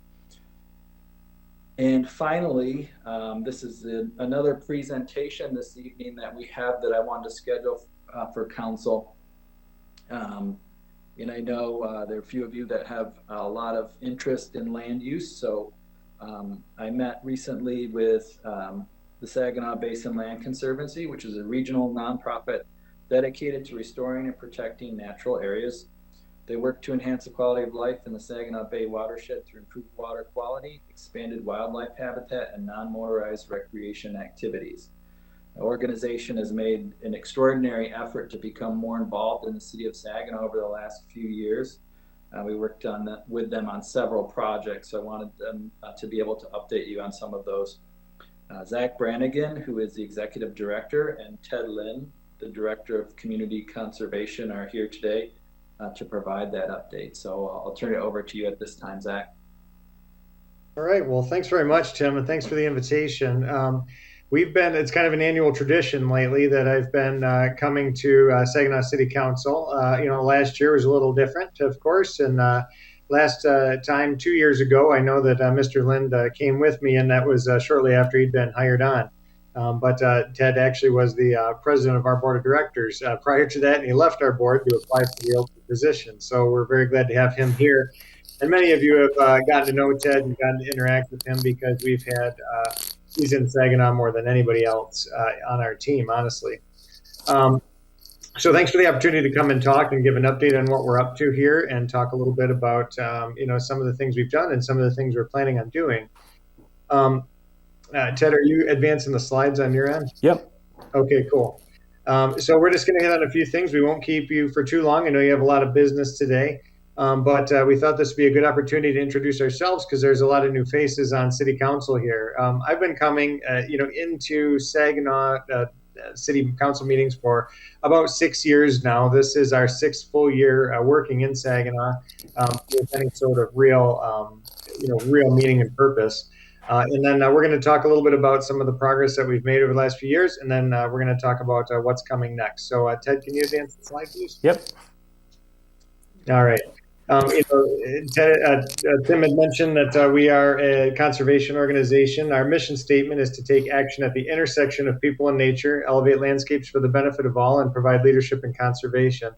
And finally, this is another presentation this evening that we have that I wanted to schedule for council. And I know there are a few of you that have a lot of interest in land use. So I met recently with the Saginaw Basin Land Conservancy, which is a regional nonprofit dedicated to restoring and protecting natural areas. They work to enhance the quality of life in the Saginaw Bay watershed through improved water quality, expanded wildlife habitat, and non-motorized recreation activities. The organization has made an extraordinary effort to become more involved in the city of Saginaw over the last few years. We worked with them on several projects, so I wanted them to be able to update you on some of those. Zach Brannigan, who is the executive director, and Ted Lynn, the director of community conservation, are here today to provide that update. So I'll turn it over to you at this time, Zach. All right, well, thanks very much, Tim, and thanks for the invitation. It's kind of an annual tradition lately that I've been coming to Saginaw City Council. Last year was a little different, of course, and last time, 2 years ago, I know that Mr. Lind came with me, and that was shortly after he'd been hired on. But Ted actually was the president of our board of directors prior to that, and he left our board to apply for the open position. So we're very glad to have him here. And many of you have gotten to know Ted and gotten to interact with him because we've had he's in Saginaw more than anybody else on our team, honestly. So thanks for the opportunity to come and talk and give an update on what we're up to here and talk a little bit about, some of the things we've done and some of the things we're planning on doing. Ted, are you advancing the slides on your end? Yep. Okay, cool. So we're just going to hit on a few things. We won't keep you for too long. I know you have a lot of business today. But we thought this would be a good opportunity to introduce ourselves because there's a lot of new faces on City Council here. I've been coming, into Saginaw City Council meetings for about 6 years now. This is our 6th full year working in Saginaw with any sort of real meaning and purpose. And then we're going to talk a little bit about some of the progress that we've made over the last few years, and then we're going to talk about what's coming next. So, Ted, can you advance the slide, please? Yep. All right. Tim had mentioned that we are a conservation organization. Our mission statement is to take action at the intersection of people and nature, elevate landscapes for the benefit of all, and provide leadership in conservation.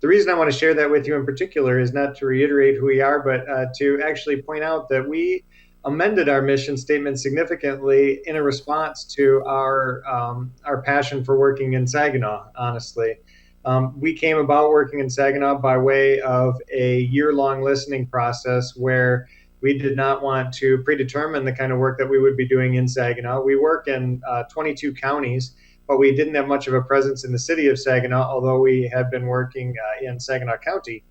The reason I want to share that with you in particular is not to reiterate who we are, but to actually point out that we amended our mission statement significantly in a response to our passion for working in Saginaw, honestly. We came about working in Saginaw by way of a year-long listening process where we did not want to predetermine the kind of work that we would be doing in Saginaw. We work in 22 counties, but we didn't have much of a presence in the city of Saginaw, although we had been working in Saginaw County.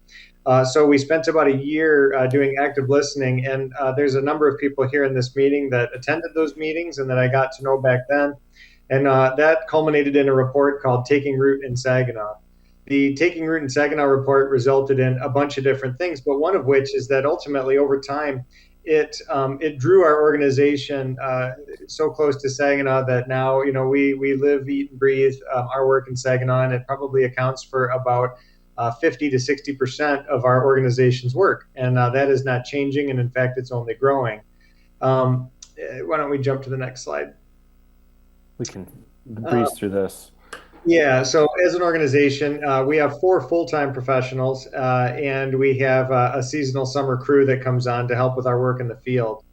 So we spent about a year doing active listening, and there's a number of people here in this meeting that attended those meetings and that I got to know back then. And that culminated in a report called Taking Root in Saginaw. The Taking Root in Saginaw report resulted in a bunch of different things, but one of which is that ultimately over time, it drew our organization so close to Saginaw that now, we live, eat, and breathe our work in Saginaw, and it probably accounts for about 50 to 60% of our organization's work. And that is not changing, and in fact, it's only growing. Why don't we jump to the next slide? We can breeze through this. Yeah, so as an organization, we have 4 full-time professionals, and we have a seasonal summer crew that comes on to help with our work in the field.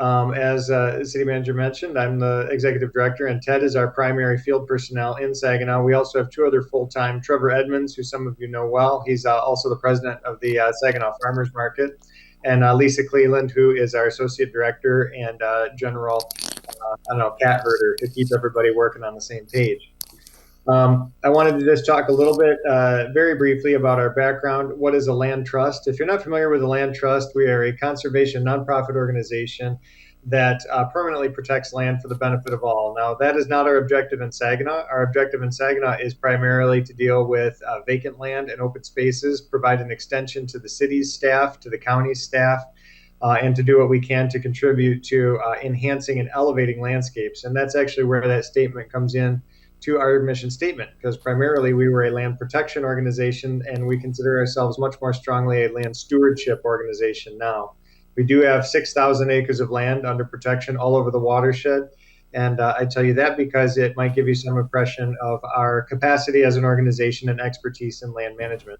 As the city manager mentioned, I'm the executive director, and Ted is our primary field personnel in Saginaw. We also have 2 other full-time, Trevor Edmonds, who some of you know well. He's also the president of the Saginaw Farmers Market, and Lisa Cleland, who is our associate director and general, cat herder to keep everybody working on the same page. I wanted to just talk a little bit, very briefly, about our background. What is a land trust? If you're not familiar with a land trust, we are a conservation nonprofit organization that permanently protects land for the benefit of all. Now, that is not our objective in Saginaw. Our objective in Saginaw is primarily to deal with vacant land and open spaces, provide an extension to the city's staff, to the county's staff, and to do what we can to contribute to enhancing and elevating landscapes. And that's actually where that statement comes in to our mission statement, because primarily we were a land protection organization, and we consider ourselves much more strongly a land stewardship organization now. We do have 6,000 acres of land under protection all over the watershed, and I tell you that because it might give you some impression of our capacity as an organization and expertise in land management.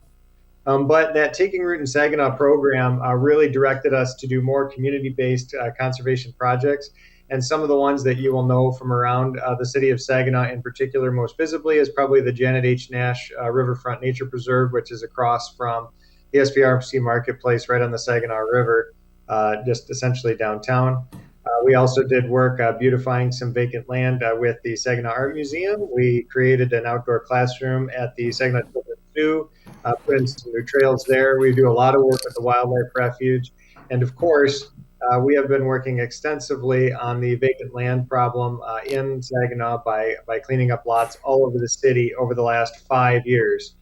But that Taking Root in Saginaw program really directed us to do more community-based conservation projects. And some of the ones that you will know from around the city of Saginaw in particular, most visibly, is probably the Janet H. Nash Riverfront Nature Preserve, which is across from the SPRC Marketplace right on the Saginaw River, just essentially downtown. We also did work beautifying some vacant land with the Saginaw Art Museum. We created an outdoor classroom at the Saginaw Children's Zoo, put in some new trails there. We do a lot of work at the Wildlife Refuge. And of course, we have been working extensively on the vacant land problem in Saginaw by cleaning up lots all over the city over the last 5 years.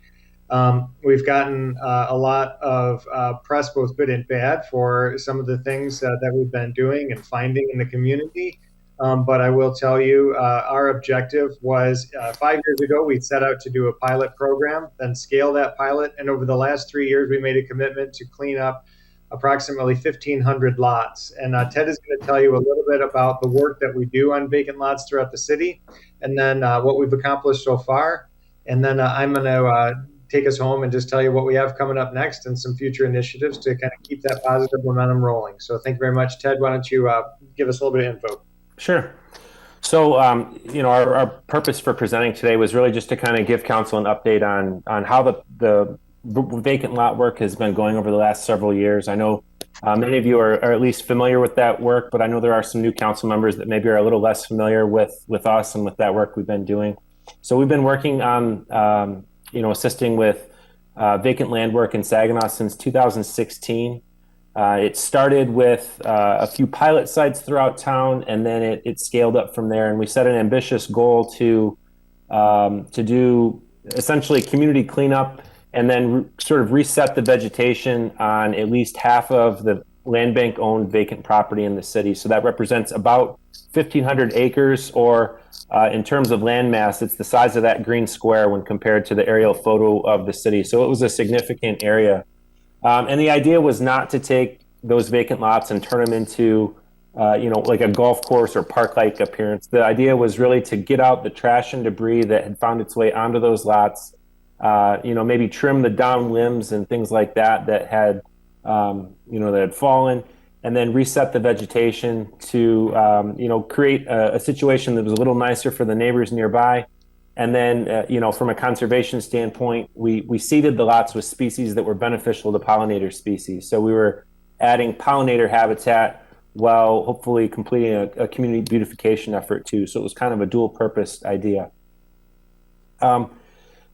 We've gotten a lot of press, both good and bad, for some of the things that we've been doing and finding in the community. But I will tell you, our objective was 5 years ago, we set out to do a pilot program, then scale that pilot. And over the last 3 years, we made a commitment to clean up approximately 1,500 lots. And Ted is going to tell you a little bit about the work that we do on vacant lots throughout the city, and then what we've accomplished so far. And then I'm going to take us home and just tell you what we have coming up next and some future initiatives to kind of keep that positive momentum rolling. So thank you very much. Ted, why don't you give us a little bit of info? Sure. So, our purpose for presenting today was really just to kind of give council an update on how the vacant lot work has been going over the last several years. I know many of you are at least familiar with that work, but I know there are some new council members that maybe are a little less familiar with us and with that work we've been doing. So we've been working on, assisting with vacant land work in Saginaw since 2016. It started with a few pilot sites throughout town, and then it scaled up from there. And we set an ambitious goal to do essentially community cleanup and then sort of reset the vegetation on at least half of the land bank owned vacant property in the city. So that represents about 1,500 acres, or in terms of land mass, it's the size of that green square when compared to the aerial photo of the city. So it was a significant area. And the idea was not to take those vacant lots and turn them into, like a golf course or park-like appearance. The idea was really to get out the trash and debris that had found its way onto those lots, maybe trim the down limbs and things like that had, that had fallen, and then reset the vegetation to, create a situation that was a little nicer for the neighbors nearby. And then, from a conservation standpoint, we seeded the lots with species that were beneficial to pollinator species. So we were adding pollinator habitat while hopefully completing a community beautification effort too. So it was kind of a dual purpose idea.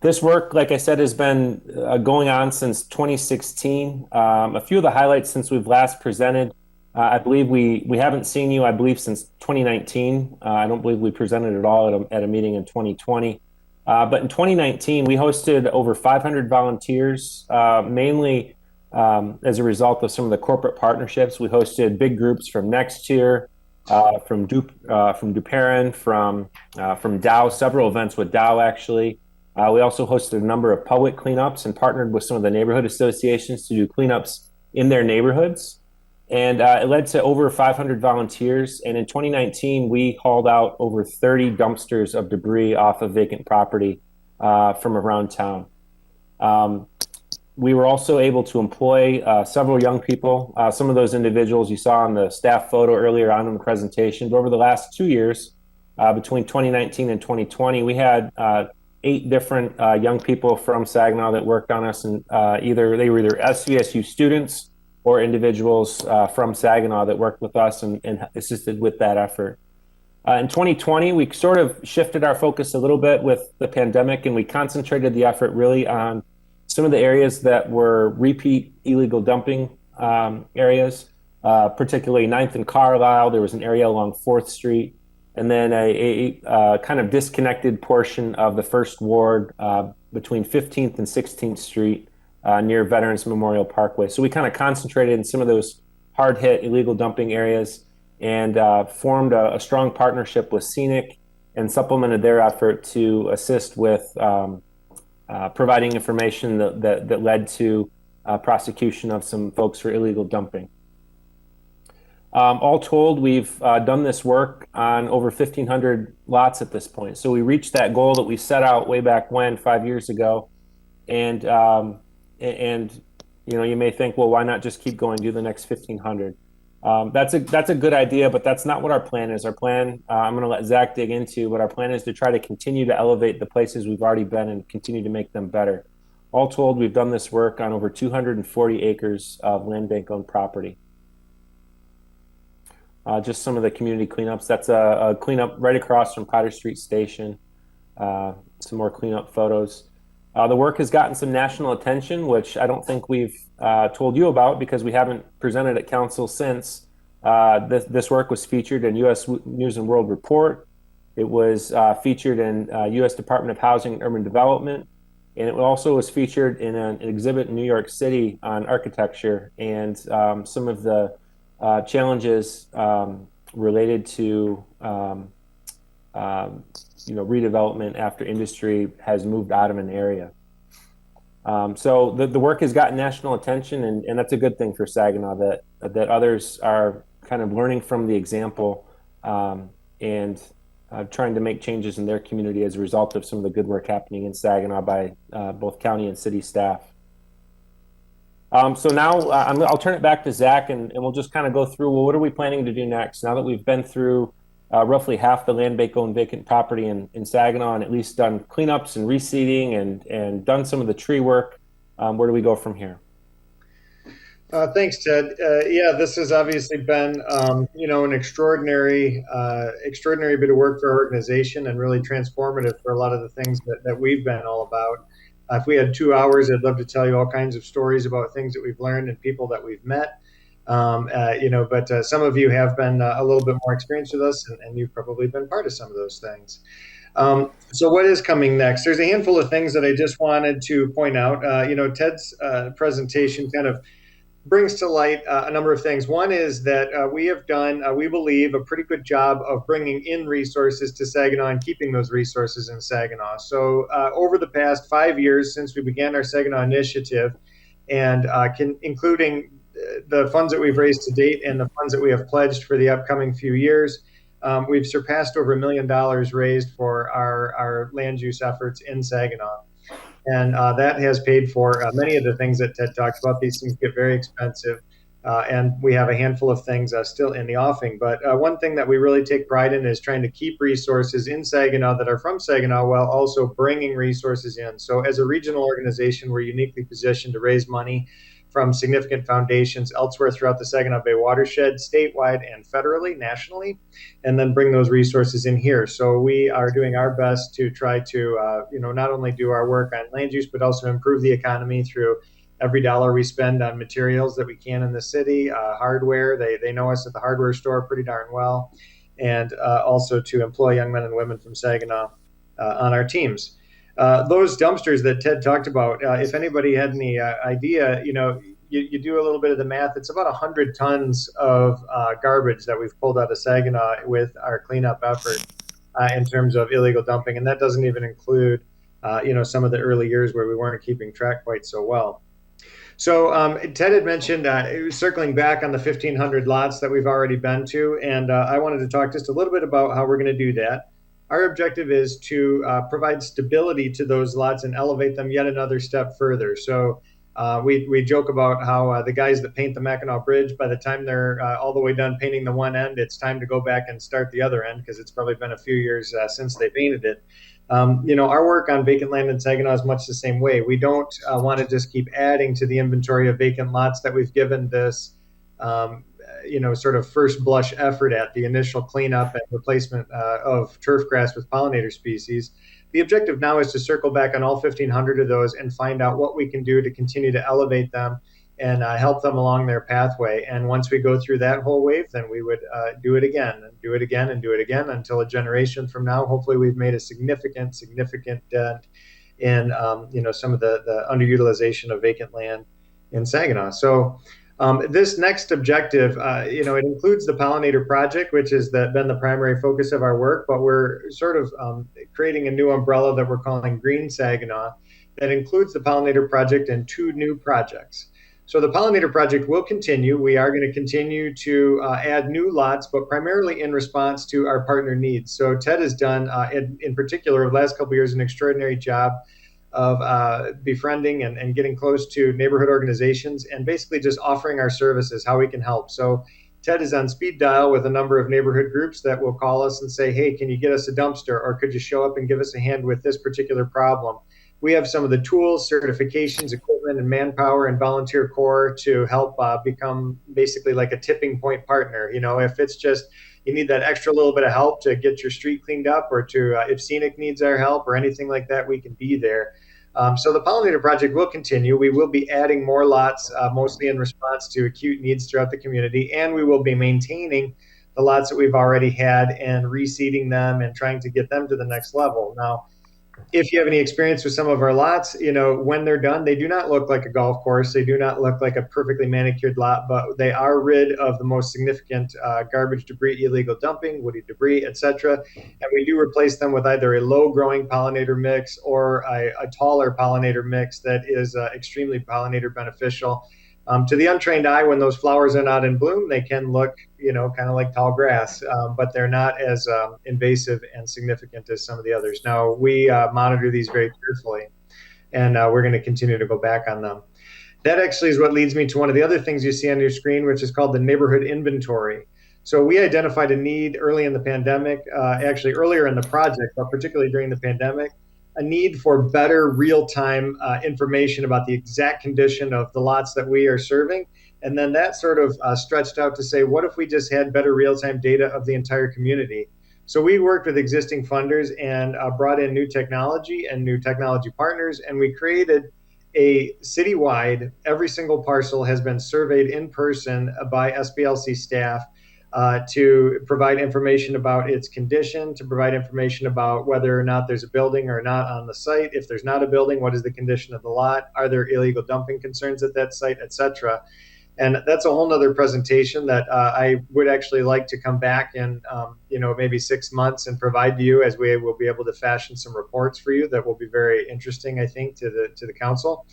This work, like I said, has been going on since 2016. A few of the highlights since we've last presented, I believe we haven't seen you, I believe, since 2019. I don't believe we presented at all at a meeting in 2020. But in 2019, we hosted over 500 volunteers, mainly as a result of some of the corporate partnerships. We hosted big groups from Nextier, from Duperrin, from Dow, several events with Dow actually. We also hosted a number of public cleanups and partnered with some of the neighborhood associations to do cleanups in their neighborhoods. And it led to over 500 volunteers. And in 2019, we hauled out over 30 dumpsters of debris off of vacant property from around town. We were also able to employ several young people. Some of those individuals you saw in the staff photo earlier on in the presentation. But over the last 2 years, between 2019 and 2020, we had 8 different young people from Saginaw that worked on us, and they were either SVSU students or individuals from Saginaw that worked with us and assisted with that effort. In 2020, we sort of shifted our focus a little bit with the pandemic, and we concentrated the effort really on some of the areas that were repeat illegal dumping areas, particularly 9th and Carlisle. There was an area along 4th Street, and then a kind of disconnected portion of the 1st Ward between 15th and 16th Street near Veterans Memorial Parkway. So we kind of concentrated in some of those hard-hit illegal dumping areas and formed a strong partnership with Scenic and supplemented their effort to assist with providing information that led to prosecution of some folks for illegal dumping. All told, we've done this work on over 1,500 lots at this point. So we reached that goal that we set out way back when, 5 years ago. And and you may think, well, why not just keep going, do the next 1,500? That's a good idea, but that's not what our plan is. Our plan, I'm going to let Zach dig into, but our plan is to try to continue to elevate the places we've already been and continue to make them better. All told, we've done this work on over 240 acres of land bank owned property. Just some of the community cleanups. That's a cleanup right across from Potter Street Station. Some more cleanup photos. The work has gotten some national attention, which I don't think we've told you about because we haven't presented at council since. This work was featured in U.S. News and World Report. It was featured in U.S. Department of Housing and Urban Development. And it also was featured in an exhibit in New York City on architecture and some of the challenges related to redevelopment after industry has moved out of an area. So the work has gotten national attention, and that's a good thing for Saginaw, that others are kind of learning from the example and trying to make changes in their community as a result of some of the good work happening in Saginaw by both county and city staff. So now I'll turn it back to Zach, and we'll just kind of go through, well, what are we planning to do next? Now that we've been through roughly half the land bank owned vacant property in Saginaw and at least done cleanups and reseeding and done some of the tree work, where do we go from here? Thanks, Ted. Yeah, this has obviously been, an extraordinary bit of work for our organization and really transformative for a lot of the things that we've been all about. If we had 2 hours, I'd love to tell you all kinds of stories about things that we've learned and people that we've met. But some of you have been a little bit more experienced with us, and you've probably been part of some of those things. So what is coming next? There's a handful of things that I just wanted to point out. Ted's presentation kind of brings to light a number of things. One is that we have done, we believe, a pretty good job of bringing in resources to Saginaw and keeping those resources in Saginaw. So over the past 5 years since we began our Saginaw initiative, and including the funds that we've raised to date and the funds that we have pledged for the upcoming few years, we've surpassed over $1 million raised for our land use efforts in Saginaw. And that has paid for many of the things that Ted talked about. These things get very expensive, and we have a handful of things still in the offing. But one thing that we really take pride in is trying to keep resources in Saginaw that are from Saginaw while also bringing resources in. So as a regional organization, we're uniquely positioned to raise money from significant foundations elsewhere throughout the Saginaw Bay watershed, statewide and federally, nationally, and then bring those resources in here. So we are doing our best to try to, not only do our work on land use, but also improve the economy through every dollar we spend on materials that we can in the city, hardware. They know us at the hardware store pretty darn well, and also to employ young men and women from Saginaw on our teams. Those dumpsters that Ted talked about, if anybody had any idea, you do a little bit of the math, it's about 100 tons of garbage that we've pulled out of Saginaw with our cleanup effort in terms of illegal dumping. And that doesn't even include, some of the early years where we weren't keeping track quite so well. So Ted had mentioned circling back on the 1,500 lots that we've already been to, and I wanted to talk just a little bit about how we're going to do that. Our objective is to provide stability to those lots and elevate them yet another step further. So we joke about how the guys that paint the Mackinac Bridge, by the time they're all the way done painting the one end, it's time to go back and start the other end because it's probably been a few years since they painted it. Our work on vacant land in Saginaw is much the same way. We don't want to just keep adding to the inventory of vacant lots that we've given this sort of first blush effort at the initial cleanup and replacement of turf grass with pollinator species. The objective now is to circle back on all 1,500 of those and find out what we can do to continue to elevate them and help them along their pathway. And once we go through that whole wave, then we would do it again and do it again and do it again until a generation from now, hopefully we've made a significant dent in some of the underutilization of vacant land in Saginaw. So this next objective, it includes the Pollinator Project, which has been the primary focus of our work, but we're sort of creating a new umbrella that we're calling Green Saginaw that includes the Pollinator Project and 2 new projects. So the Pollinator Project will continue. We are going to continue to add new lots, but primarily in response to our partner needs. So Ted has done, in particular, over the last couple of years, an extraordinary job of befriending and getting close to neighborhood organizations and basically just offering our services, how we can help. So Ted is on speed dial with a number of neighborhood groups that will call us and say, hey, can you get us a dumpster, or could you show up and give us a hand with this particular problem? We have some of the tools, certifications, equipment, and manpower and volunteer corps to help become basically like a tipping point partner. You know, if it's just you need that extra little bit of help to get your street cleaned up, or to if Scenic needs our help or anything like that, we can be there. So the Pollinator Project will continue. We will be adding more lots, mostly in response to acute needs throughout the community, and we will be maintaining the lots that we've already had and reseeding them and trying to get them to the next level. Now, if you have any experience with some of our lots, you know, when they're done, they do not look like a golf course. They do not look like a perfectly manicured lot, but they are rid of the most significant garbage, debris, illegal dumping, woody debris, etc. And we do replace them with either a low-growing pollinator mix or a taller pollinator mix that is extremely pollinator beneficial. To the untrained eye, when those flowers are not in bloom, they can look, you know, kind of like tall grass, but they're not as invasive and significant as some of the others. Now, we monitor these very carefully, and we're going to continue to go back on them. That actually is what leads me to one of the other things you see on your screen, which is called the neighborhood inventory. So we identified a need early in the pandemic, actually earlier in the project, but particularly during the pandemic, a need for better real-time information about the exact condition of the lots that we are serving. And then that sort of stretched out to say, what if we just had better real-time data of the entire community? So we worked with existing funders and brought in new technology and new technology partners, and we created a citywide, every single parcel has been surveyed in person by SBLC staff to provide information about its condition, to provide information about whether or not there's a building or not on the site. If there's not a building, what is the condition of the lot? Are there illegal dumping concerns at that site, etc.? And that's a whole nother presentation that I would actually like to come back in, you know, maybe 6 months and provide to you, as we will be able to fashion some reports for you that will be very interesting, I think, to the council.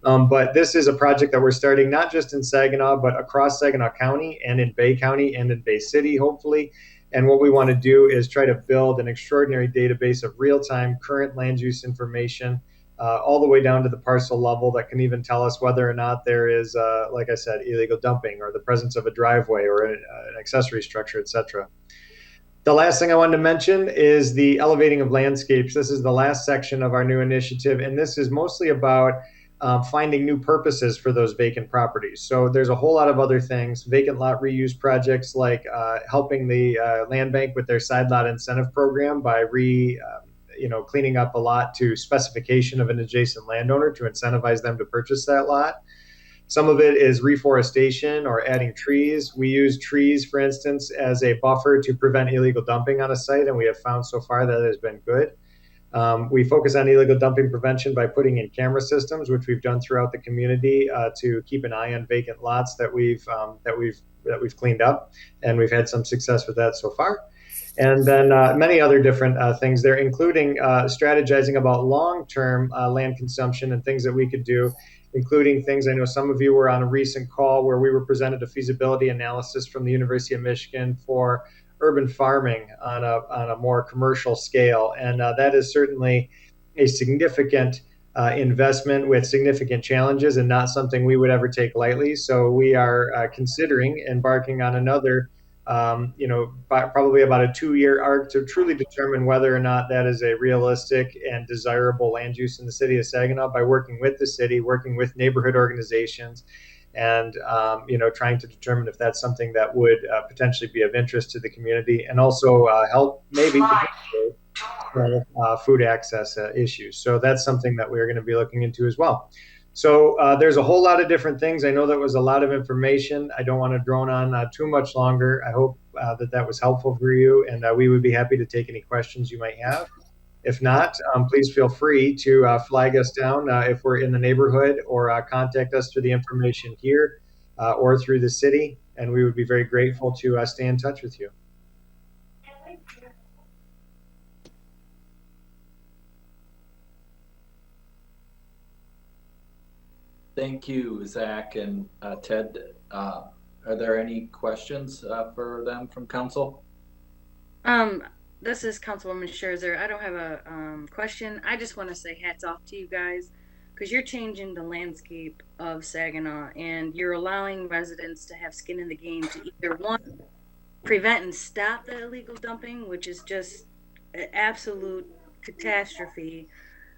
But this is a project that we're starting not just in Saginaw, but across Saginaw County and in Bay County and in Bay City, hopefully. And what we want to do is try to build an extraordinary database of real-time current land use information, all the way down to the parcel level, that can even tell us whether or not there is, like I said, illegal dumping or the presence of a driveway or an accessory structure, etc. The last thing I wanted to mention is the elevating of landscapes. This is the last section of our new initiative, and this is mostly about finding new purposes for those vacant properties. So there's a whole lot of other things, vacant lot reuse projects, like helping the land bank with their side lot incentive program by cleaning up a lot to specification of an adjacent landowner to incentivize them to purchase that lot. Some of it is reforestation or adding trees. We use trees, for instance, as a buffer to prevent illegal dumping on a site, and we have found so far that it has been good. We focus on illegal dumping prevention by putting in camera systems, which we've done throughout the community to keep an eye on vacant lots that we've cleaned up, and we've had some success with that so far. And then many other different things there, including strategizing about long-term land consumption and things that we could do, including things, I know some of you were on a recent call where we were presented a feasibility analysis from the University of Michigan for urban farming on a more commercial scale. And that is certainly a significant investment with significant challenges and not something we would ever take lightly. So we are considering embarking on another probably about a 2-year arc to truly determine whether or not that is a realistic and desirable land use in the city of Saginaw, by working with the city, working with neighborhood organizations, and trying to determine if that's something that would potentially be of interest to the community, and also help maybe food access issues. So that's something that we're going to be looking into as well. So there's a whole lot of different things. I know that was a lot of information. I don't want to drone on too much longer. I hope that was helpful for you, and we would be happy to take any questions you might have. If not, please feel free to flag us down if we're in the neighborhood, or contact us through the information here or through the city, and we would be very grateful to stay in touch with you. Thank you, Zach and Ted. Are there any questions for them from council? This is Councilwoman Scherzer. I don't have a question. I just want to say hats off to you guys because you're changing the landscape of Saginaw and you're allowing residents to have skin in the game to either one, prevent and stop the illegal dumping, which is just an absolute catastrophe.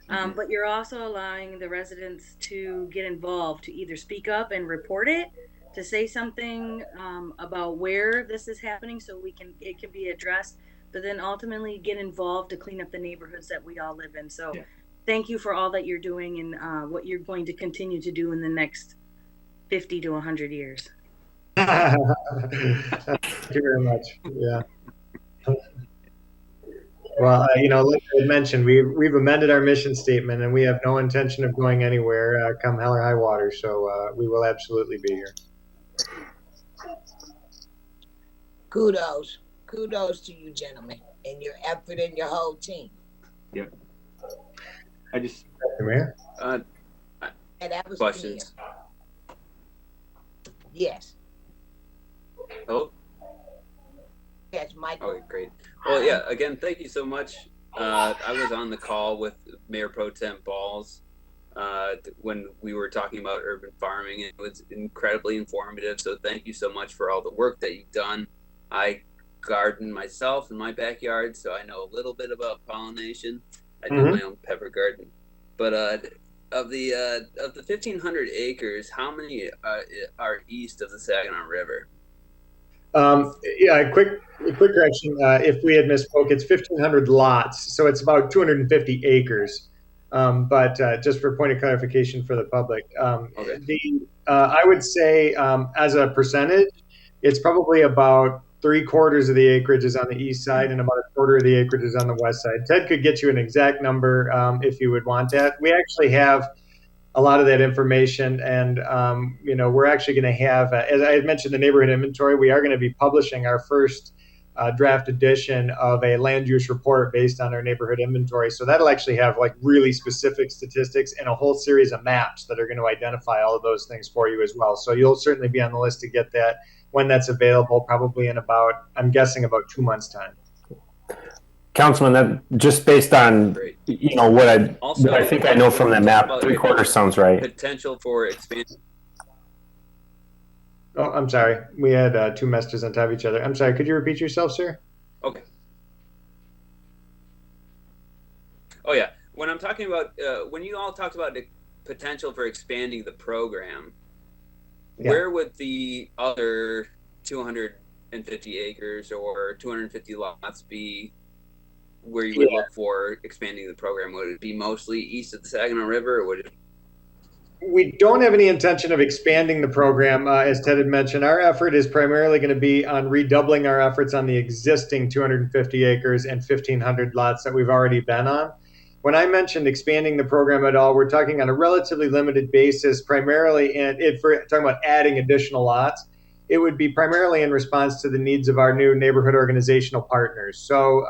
But you're also allowing the residents to get involved, to either speak up and report it, to say something about where this is happening so it can be addressed, but then ultimately get involved to clean up the neighborhoods that we all live in. So thank you for all that you're doing and what you're going to continue to do in the next 50 to 100 years. Thank you very much. Yeah. Well, like I mentioned, we've amended our mission statement, and we have no intention of going anywhere, come hell or high water. So we will absolutely be here. Kudos to you, gentlemen, and your effort and your whole team. Yeah. I just. Mayor? And that was Questions? clear. Yes. Oh. Yes, Michael. Okay, great. Well, yeah, again, thank you so much. I was on the call with Mayor Pro Tem Balls when we were talking about urban farming. It was incredibly informative. So thank you so much for all the work that you've done. I garden myself in my backyard, so I know a little bit about pollination. I do my own pepper garden. But of the 1,500 acres, how many are east of the Saginaw River? Yeah, quick correction. If we had misspoke, it's 1,500 lots, so it's about 250 acres. But just for point of clarification for the public, I would say as a percentage, it's probably about 3/4 of the acreage is on the east side and about 1/4 of the acreage is on the west side. Ted could get you an exact number if you would want that. We actually have a lot of that information, and we're actually going to have, as I had mentioned, the neighborhood inventory. We are going to be publishing our first draft edition of a land use report based on our neighborhood inventory. So that'll actually have like really specific statistics and a whole series of maps that are going to identify all of those things for you as well. So you'll certainly be on the list to get that when that's available, probably in about 2 months' time. Councilman, that just based on what I think I know from that map, 3/4 sounds right. Potential for expansion. Oh, I'm sorry. We had two messages on top of each other. I'm sorry. Could you repeat yourself, sir? Okay. Oh yeah. When I'm talking about when you all talked about the potential for expanding the program, where would the other 250 acres or 250 lots be? Where you would look for expanding the program? Would it be mostly east of the Saginaw River, or would it? We don't have any intention of expanding the program. As Ted had mentioned, our effort is primarily going to be on redoubling our efforts on the existing 250 acres and 1,500 lots that we've already been on. When I mentioned expanding the program at all, we're talking on a relatively limited basis, primarily, and if we're talking about adding additional lots, it would be primarily in response to the needs of our new neighborhood organizational partners. So,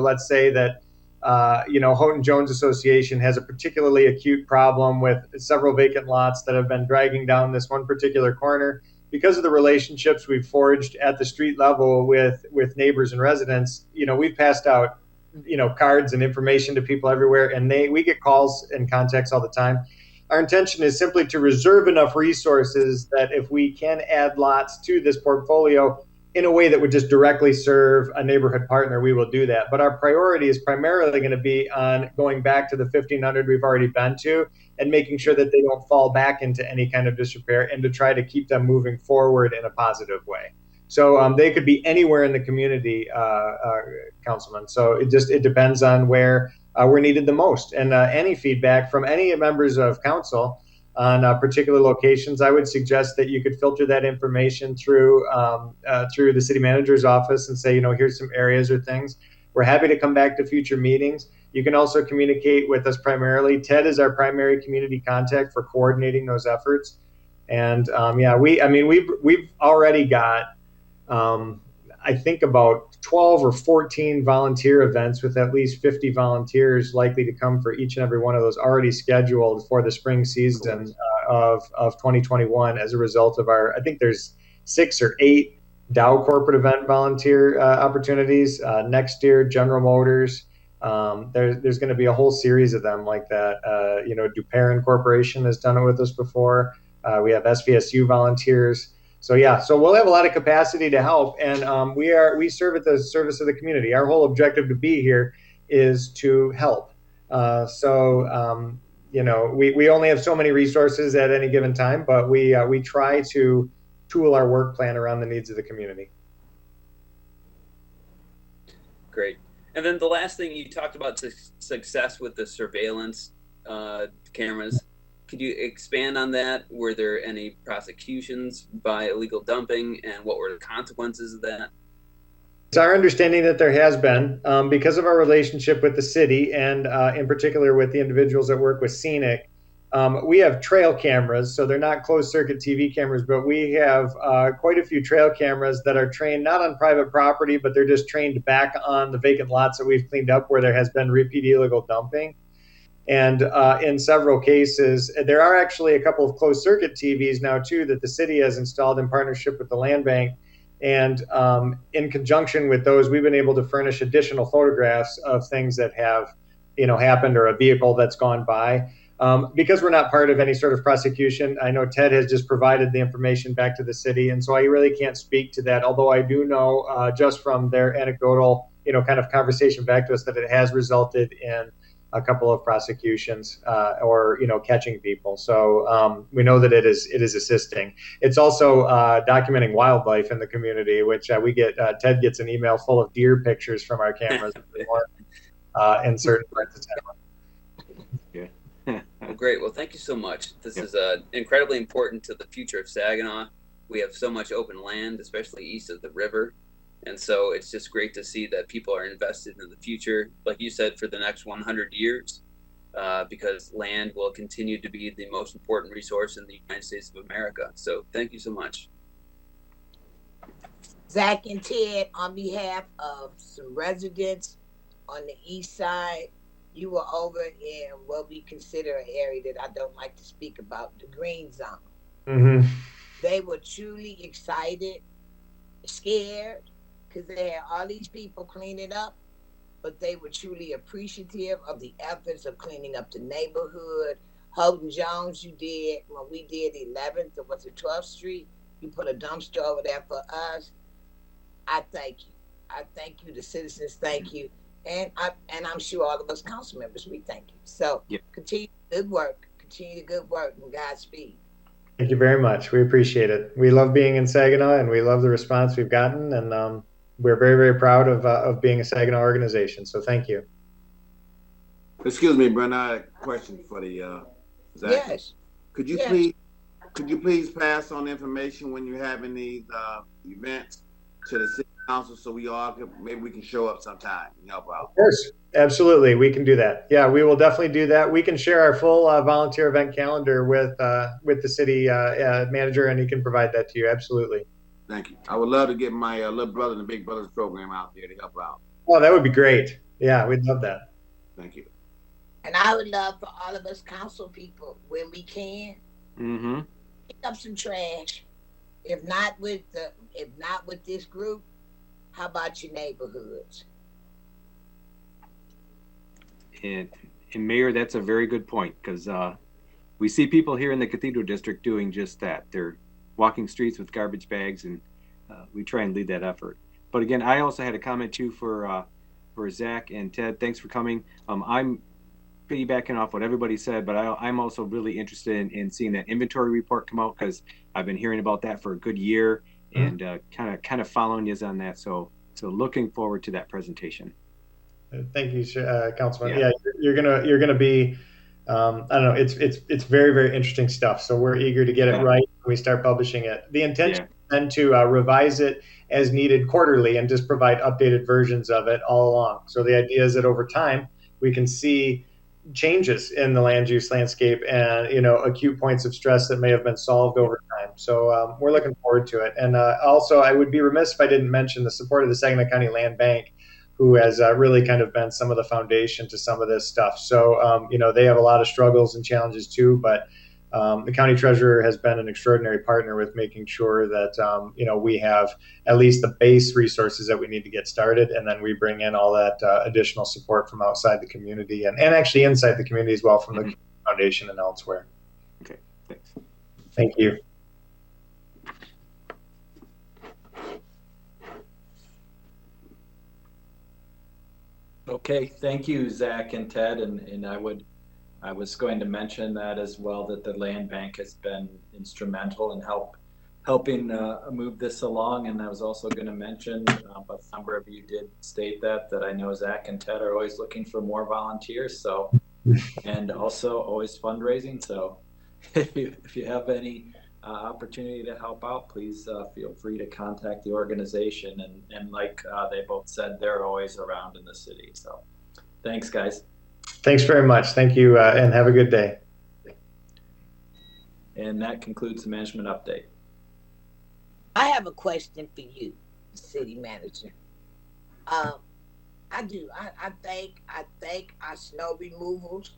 let's say that, Houghton Jones Association has a particularly acute problem with several vacant lots that have been dragging down this one particular corner. Because of the relationships we've forged at the street level with neighbors and residents, we've passed out, cards and information to people everywhere, and we get calls and contacts all the time. Our intention is simply to reserve enough resources that if we can add lots to this portfolio in a way that would just directly serve a neighborhood partner, we will do that. But our priority is primarily going to be on going back to the 1,500 we've already been to and making sure that they don't fall back into any kind of disrepair and to try to keep them moving forward in a positive way. So they could be anywhere in the community, Councilman. So it depends on where we're needed the most. And any feedback from any members of council on particular locations, I would suggest that you could filter that information through the city manager's office and say, here's some areas or things. We're happy to come back to future meetings. You can also communicate with us primarily. Ted is our primary community contact for coordinating those efforts. And we've already got I think about 12 or 14 volunteer events with at least 50 volunteers likely to come for each and every one of those already scheduled for the spring season of 2021 as a result of I think there's 6 or 8 Dow corporate event volunteer opportunities. Next year, General Motors. There's going to be a whole series of them like that. DuParon Corporation has done it with us before. We have SVSU volunteers. So yeah, so we'll have a lot of capacity to help, and we serve at the service of the community. Our whole objective to be here is to help. We only have so many resources at any given time, but we try to tool our work plan around the needs of the community. Great. And then the last thing, you talked about success with the surveillance cameras. Could you expand on that? Were there any prosecutions by illegal dumping, and what were the consequences of that? It's our understanding that there has been, because of our relationship with the city and in particular with the individuals that work with Scenic. We have trail cameras, so they're not closed circuit TV cameras, but we have quite a few trail cameras that are trained not on private property, but they're just trained back on the vacant lots that we've cleaned up where there has been repeat illegal dumping. And in several cases, there are actually a couple of closed circuit TVs now too that the city has installed in partnership with the land bank. And in conjunction with those, we've been able to furnish additional photographs of things that have, happened, or a vehicle that's gone by. Because we're not part of any sort of prosecution, I know Ted has just provided the information back to the city, and so I really can't speak to that. Although I do know just from their anecdotal, kind of conversation back to us that it has resulted in a couple of prosecutions or catching people. So we know that it is assisting. It's also documenting wildlife in the community, which we get. Ted gets an email full of deer pictures from our cameras in certain parts of town. Yeah. Well, great. Well, thank you so much. This is incredibly important to the future of Saginaw. We have so much open land, especially east of the river. And so it's just great to see that people are invested in the future, like you said, for the next 100 years, because land will continue to be the most important resource in the United States of America. So thank you so much. Zach and Ted, on behalf of some residents on the east side, you were over in what we consider an area that I don't like to speak about, the green zone. Mm-hmm. They were truly excited, scared, because they had all these people cleaning up, but they were truly appreciative of the efforts of cleaning up the neighborhood. Holden Jones, you did, when we did 11th, or was it 12th Street, you put a dumpster over there for us. I thank you. I thank you. The citizens thank you. And I'm sure all of us council members, we thank you. So continue good work. Continue the good work, and Godspeed. Thank you very much. We appreciate it. We love being in Saginaw, and we love the response we've gotten. And we're very, very proud of being a Saginaw organization. So thank you. Excuse me, Brenda. I have a question for the Zach. Yes. Could you please pass on information when you're having these events to the city council, so we all maybe we can show up sometime and help out? Of course, absolutely, we can do that. Yeah, we will definitely do that. We can share our full volunteer event calendar with the city manager, and he can provide that to you. Absolutely. Thank you. I would love to get my little brother and big brothers program out there to help out. Oh, that would be great. Yeah, we'd love that. Thank you. And I would love for all of us council people, when we can, pick up some trash. If not with this group, how about your neighborhoods? And Mayor, that's a very good point, because we see people here in the Cathedral District doing just that. They're walking streets with garbage bags, and we try and lead that effort. But again, I also had a comment too for Zach and Ted. Thanks for coming. I'm piggybacking off what everybody said, but I'm also really interested in seeing that inventory report come out, because I've been hearing about that for a good year, and kind of following you on that. So looking forward to that presentation. Thank you, Councilman. Yeah, you're gonna be. I don't know. It's very, very interesting stuff. So we're eager to get it right when we start publishing it. The intention is then to revise it as needed quarterly and just provide updated versions of it all along. So the idea is that over time we can see changes in the land use landscape and acute points of stress that may have been solved over time. So we're looking forward to it. And also, I would be remiss if I didn't mention the support of the Saginaw County Land Bank, who has really kind of been some of the foundation to some of this stuff. So they have a lot of struggles and challenges too, but the county treasurer has been an extraordinary partner with making sure that we have at least the base resources that we need to get started, and then we bring in all that additional support from outside the community and actually inside the community as well, from the foundation and elsewhere. Okay, thanks. Thank you. Okay, thank you, Zach and Ted, and I was going to mention that as well, that the land bank has been instrumental in helping move this along. And I was also going to mention, but a number of you did state that I know Zach and Ted are always looking for more volunteers. So, and also always fundraising. So if you have any opportunity to help out, please feel free to contact the organization. And like they both said, they're always around in the city. So thanks, guys. Thanks very much. Thank you, and have a good day. And that concludes the management update. I have a question for you, city manager. I do. I think our snow removals,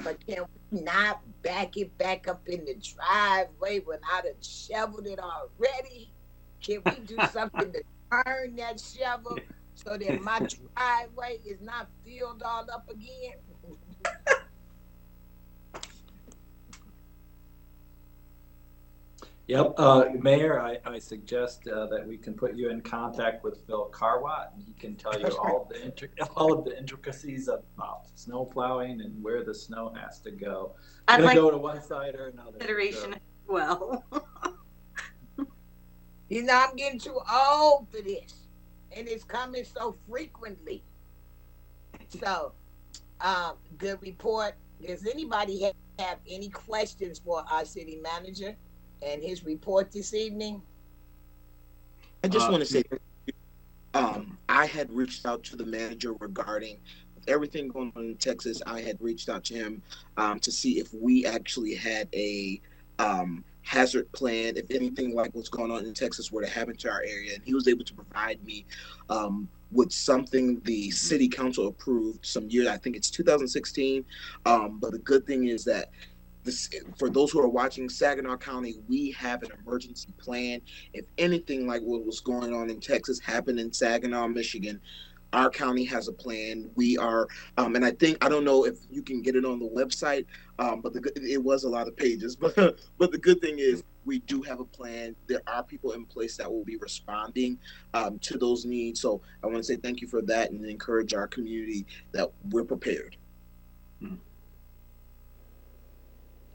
but can we not back it back up in the driveway when I done shoveled it already? Can we do something to turn that shovel so that my driveway is not filled all up again? Yep, Mayor, I suggest that we can put you in contact with Phil Carwatt, and he can tell you all of the intricacies of snow plowing and where the snow has to go. I'd like go to one side or another. Consideration as well. You know, I'm getting too old for this, and it's coming so frequently. So, good report. Does anybody have any questions for our city manager and his report this evening? I just want to say, I had reached out to the manager regarding everything going on in Texas. I had reached out to him to see if we actually had a hazard plan, if anything like what's going on in Texas were to happen to our area. And he was able to provide me with something the city council approved some year, I think it's 2016. But the good thing is that for those who are watching, Saginaw County, we have an emergency plan. If anything like what was going on in Texas happened in Saginaw, Michigan, our county has a plan. We are, and I don't know if you can get it on the website, but it was a lot of pages. But the good thing is we do have a plan. There are people in place that will be responding to those needs. So I want to say thank you for that and encourage our community that we're prepared.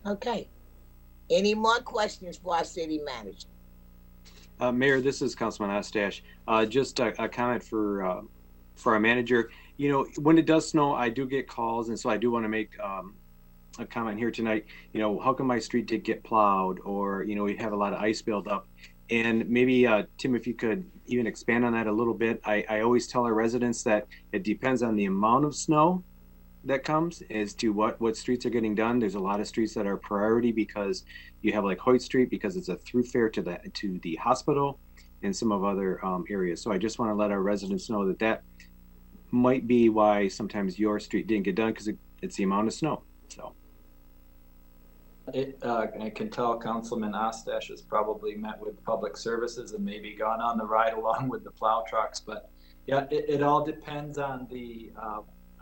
Okay. Any more questions for our city manager? Mayor, this is Councilman Ostash. Just a comment for our manager. You know, when it does snow, I do get calls, and so I do want to make a comment here tonight. You know, how come my street did get plowed, or we have a lot of ice build up? And maybe Tim, if you could even expand on that a little bit. I always tell our residents that it depends on the amount of snow that comes as to what streets are getting done. There's a lot of streets that are priority because you have like Hoyt Street because it's a throughfare to the hospital and some of other areas. So I just want to let our residents know that might be why sometimes your street didn't get done, because it's the amount of snow. So I can tell Councilman Ostash has probably met with public services and maybe gone on the ride along with the plow trucks, but yeah, it all depends on the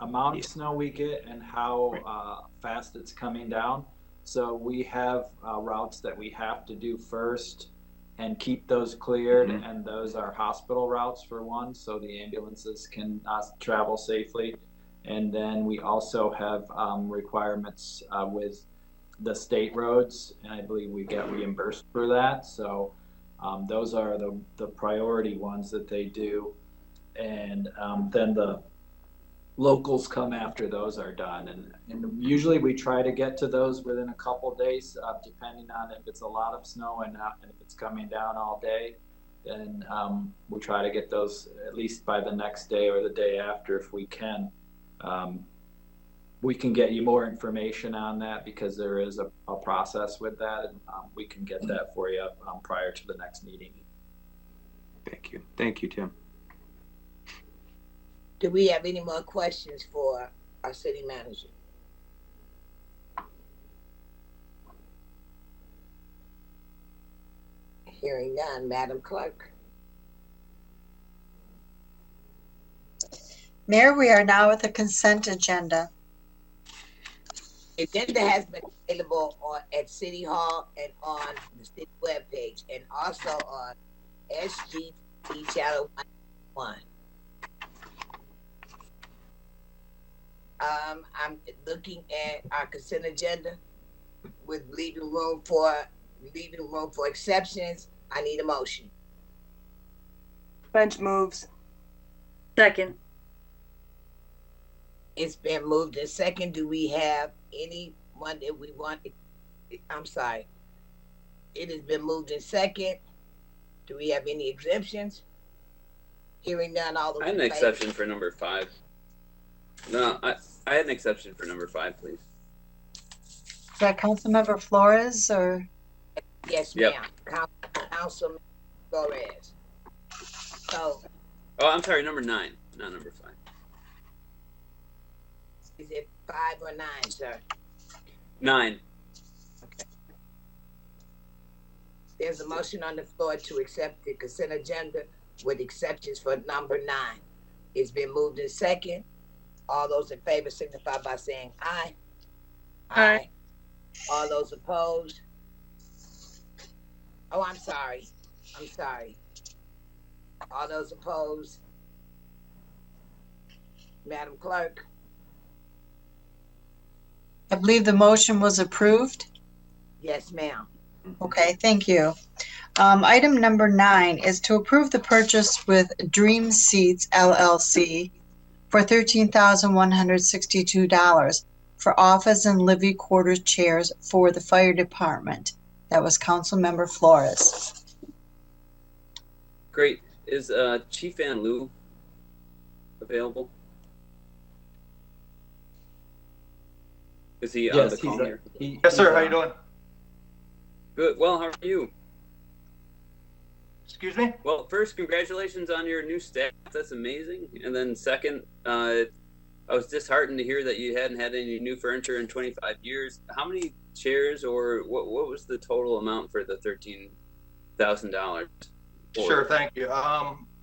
amount of snow we get and how fast it's coming down. So we have routes that we have to do first and keep those cleared, and those are hospital routes for one, so the ambulances can travel safely. And then we also have requirements with the state roads, and I believe we get reimbursed for that. So those are the priority ones that they do, and then the locals come after those are done, and usually we try to get to those within a couple days, depending on if it's a lot of snow and if it's coming down all day, then we try to get those at least by the next day or the day after if we can. We can get you more information on that because there is a process with that, and we can get that for you prior to the next meeting. Thank you, Tim. Do we have any more questions for our city manager? Hearing none, Madam Clerk. Mayor, we are now at the consent agenda. Agenda has been available at City Hall and on the city webpage, and also on SGT Channel 1. I'm looking at our consent agenda with leaving room for exceptions. I need a motion. Bench moves. Second. It's been moved in second. Do we have anyone that we want? I'm sorry. It has been moved in second. Do we have any exemptions? Hearing none, all those I had an exception for number 5. No, I had an exception for number 5, please. Is that Councilmember Flores or? Yes, Yep. ma'am. Councilman Flores. So. Oh, I'm sorry, number 9, not number 5. Is it 5 or 9, sir? 9. Okay. There's a motion on the floor to accept the consent agenda with exceptions for number 9. It's been moved in second. All those in favor signify by saying aye. Aye. All those opposed? Oh, I'm sorry. All those opposed? Madam Clerk? I believe the motion was approved. Yes, ma'am. Okay, thank you. Item number 9 is to approve the purchase with Dream Seats LLC for $13,162 for office and living quarters chairs for the fire department. That was Councilmember Flores. Great. Is Chief Van Loo available? Is he on the call here? Yes, sir. How you doing? Good. Well, how are you? Excuse me? Well, first, congratulations on your new staff. That's amazing. And then second, I was disheartened to hear that you hadn't had any new furniture in 25 years. How many chairs, or what was the total amount for the $13,000? Sure, thank you.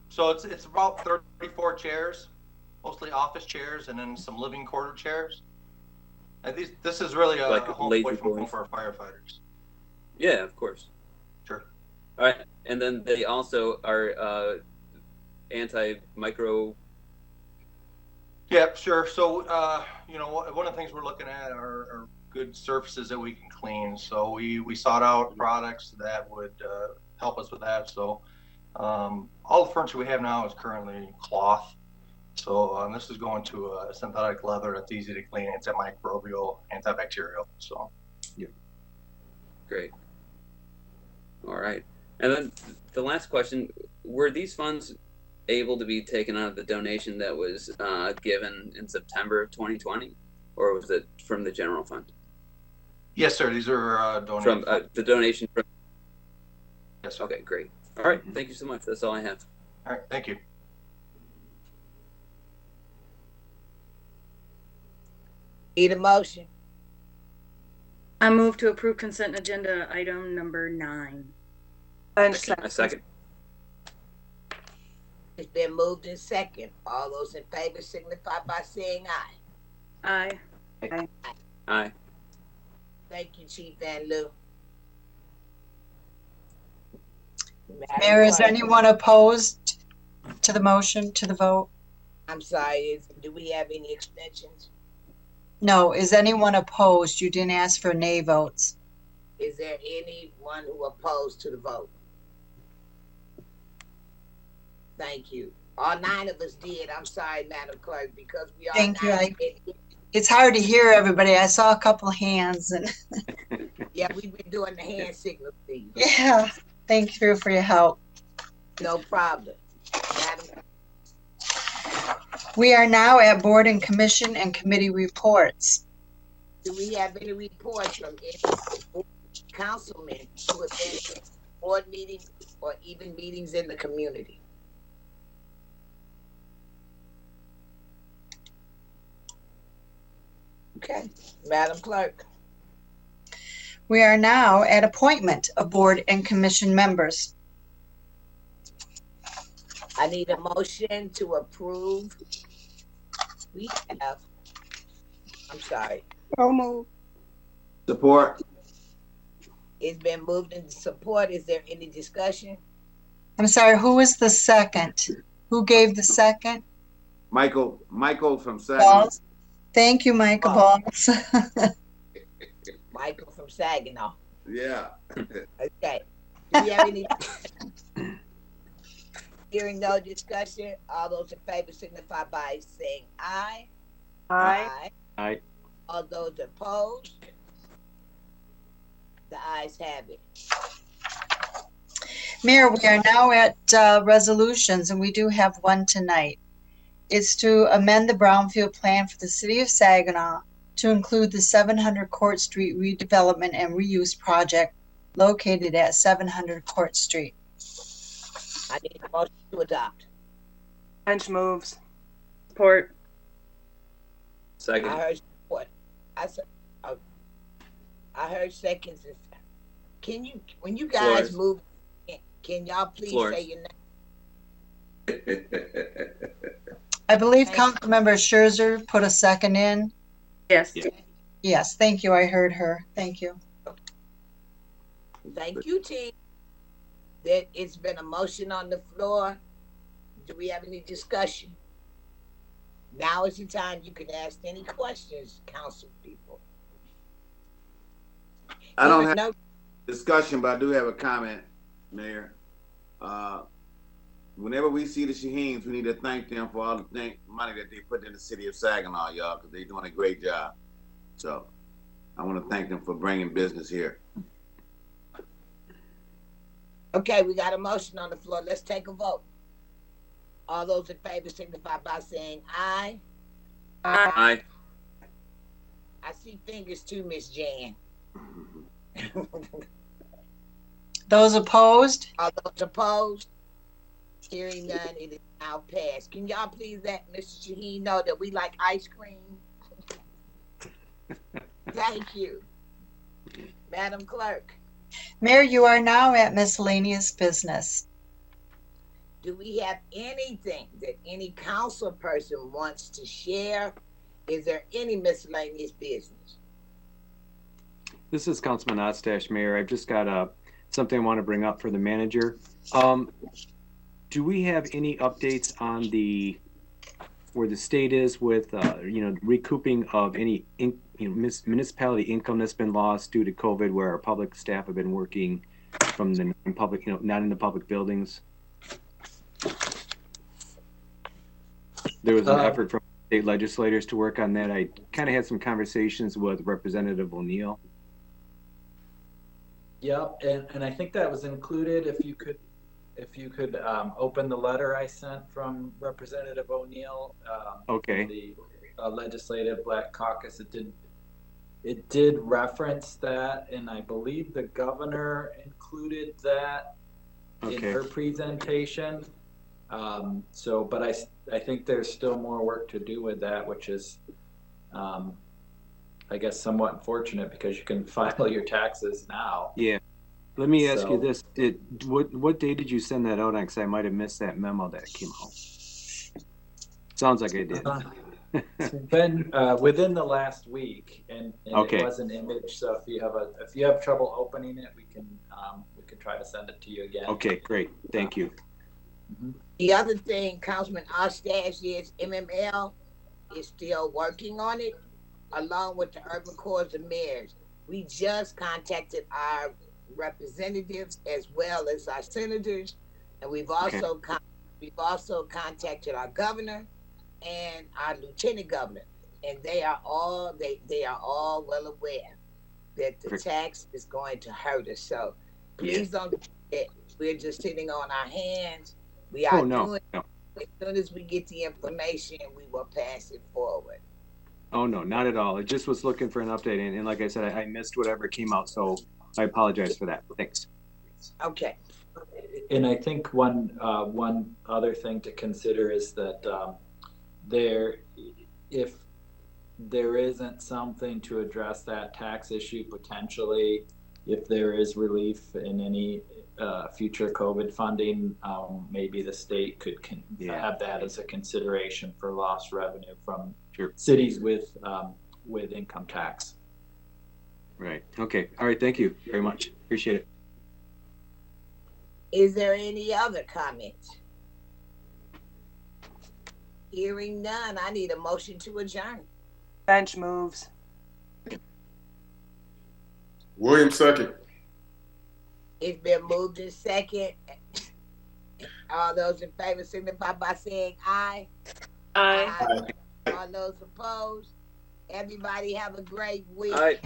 So it's about 34 chairs, mostly office chairs, and then some living quarter chairs. And this is really a home away from home for our firefighters. Yeah, of course. Sure. All right, and then they also are anti-micro. Yeah, sure. So one of the things we're looking at are good surfaces that we can clean. So we sought out products that would help us with that. So all the furniture we have now is currently cloth. So this is going to a synthetic leather that's easy to clean. It's antimicrobial, antibacterial. So. Yeah. Great. All right. And then the last question, were these funds able to be taken out of the donation that was given in September of 2020, or was it from the general fund? Yes, sir. These are donated. From the donation from. Yes, sir. Okay, great. All right. Thank you so much. That's all I have. All right. Thank you. Need a motion? I move to approve consent agenda item number 9. I second. It's been moved in second. All those in favor signify by saying aye. Aye. Aye. Thank you, Chief Van Loo. Mayor, is anyone opposed to the motion, to the vote? I'm sorry, do we have any extensions? No, is anyone opposed? You didn't ask for nay votes. Is there anyone who opposed to the vote? Thank you. All 9 of us did. I'm sorry, Madam Clerk, because we all. Thank you. It's hard to hear everybody. I saw a couple hands and. Yeah, we've been doing the hand signal thing. Yeah, thank you for your help. No problem. Madam. We are now at board and commission and committee reports. Do we have any reports from any councilmen who have been in board meetings or even meetings in the community? Okay, Madam Clerk. We are now at appointment of board and commission members. I need a motion to approve. We have, I'm sorry, So moved. Support. it's been moved into support. Is there any discussion? I'm sorry, who was the second? Who gave the second? Michael from Saginaw. Balls. Thank you, Michael Oh. Balls. Michael from Saginaw. Yeah. Okay. Do we have any? Hearing no discussion, all those in favor signify by saying aye. Aye. Aye. All those opposed? The ayes have it. Mayor, we are now at resolutions, and we do have one tonight. It's to amend the brownfield plan for the city of Saginaw to include the 700 Court Street redevelopment and reuse project located at 700 Court Street. I need a motion to adopt. Bench moves. Support. Second. I heard support. I heard seconds. Can you, when you guys move, can y'all please say your name? I believe Councilmember Scherzer put a second in. Yes. Yes, thank you. I heard her. Thank you. Thank you, team. It's been a motion on the floor. Do we have any discussion? Now is the time you can ask any questions, council people. I don't have no discussion, but I do have a comment, Mayor. Whenever we see the Shaheens, we need to thank them for all the money that they put in the city of Saginaw, y'all, because they're doing a great job. So I want to thank them for bringing business here. Okay, we got a motion on the floor. Let's take a vote. All those in favor signify by saying aye. Aye. I see fingers too, Miss Jan. Those opposed? All those opposed? Hearing none, it is now passed. Can y'all please let Mr. Shaheen know that we like ice cream? Thank you. Madam Clerk. Mayor, you are now at miscellaneous business. Do we have anything that any council person wants to share? Is there any miscellaneous business? This is Councilman Ostash, Mayor. I've just got something I want to bring up for the manager. Do we have any updates on where the state is with recouping of any municipality income that's been lost due to COVID, where our public staff have been working from the public, not in the public buildings? There was an effort from state legislators to work on that. I kind of had some conversations with Representative O'Neill. Yep, and I think that was included. If you could open the letter I sent from Representative O'Neill. Okay. The Legislative Black Caucus. It did reference that, and I believe the governor included that in her presentation. But I think there's still more work to do with that, which is, I guess, somewhat unfortunate because you can file your taxes now. Yeah. Let me ask you this: what day did you send that out on? Because I might have missed that memo that came out. Sounds like I did. It's been within the last week, and okay. It was an image. So if you have trouble opening it, we can try to send it to you again. Okay, great. Thank you. The other thing, Councilman Ostash, is MML is still working on it, along with the Urban Corps of Mayors. We just contacted our representatives as well as our senators, and we've also contacted our governor and our lieutenant governor, and they are all well aware that the tax is going to hurt us. So please don't forget, we're just sitting on our hands. We are doing it. As soon as we get the information, we will pass it forward. Oh no, not at all. I just was looking for an update, and like I said, I missed whatever came out, so I apologize for that. Thanks. Okay. And I think one other thing to consider is that if there isn't something to address that tax issue potentially, if there is relief in any future COVID funding, maybe the state could have that as a consideration for lost revenue from cities with income tax. Right. Okay. All right. Thank you very much. Appreciate it. Is there any other comments? Hearing none, I need a motion to adjourn. Bench moves. Williams second. It's been moved in second. All those in favor signify by saying aye. Aye. All those opposed. Everybody have a great week. Aye.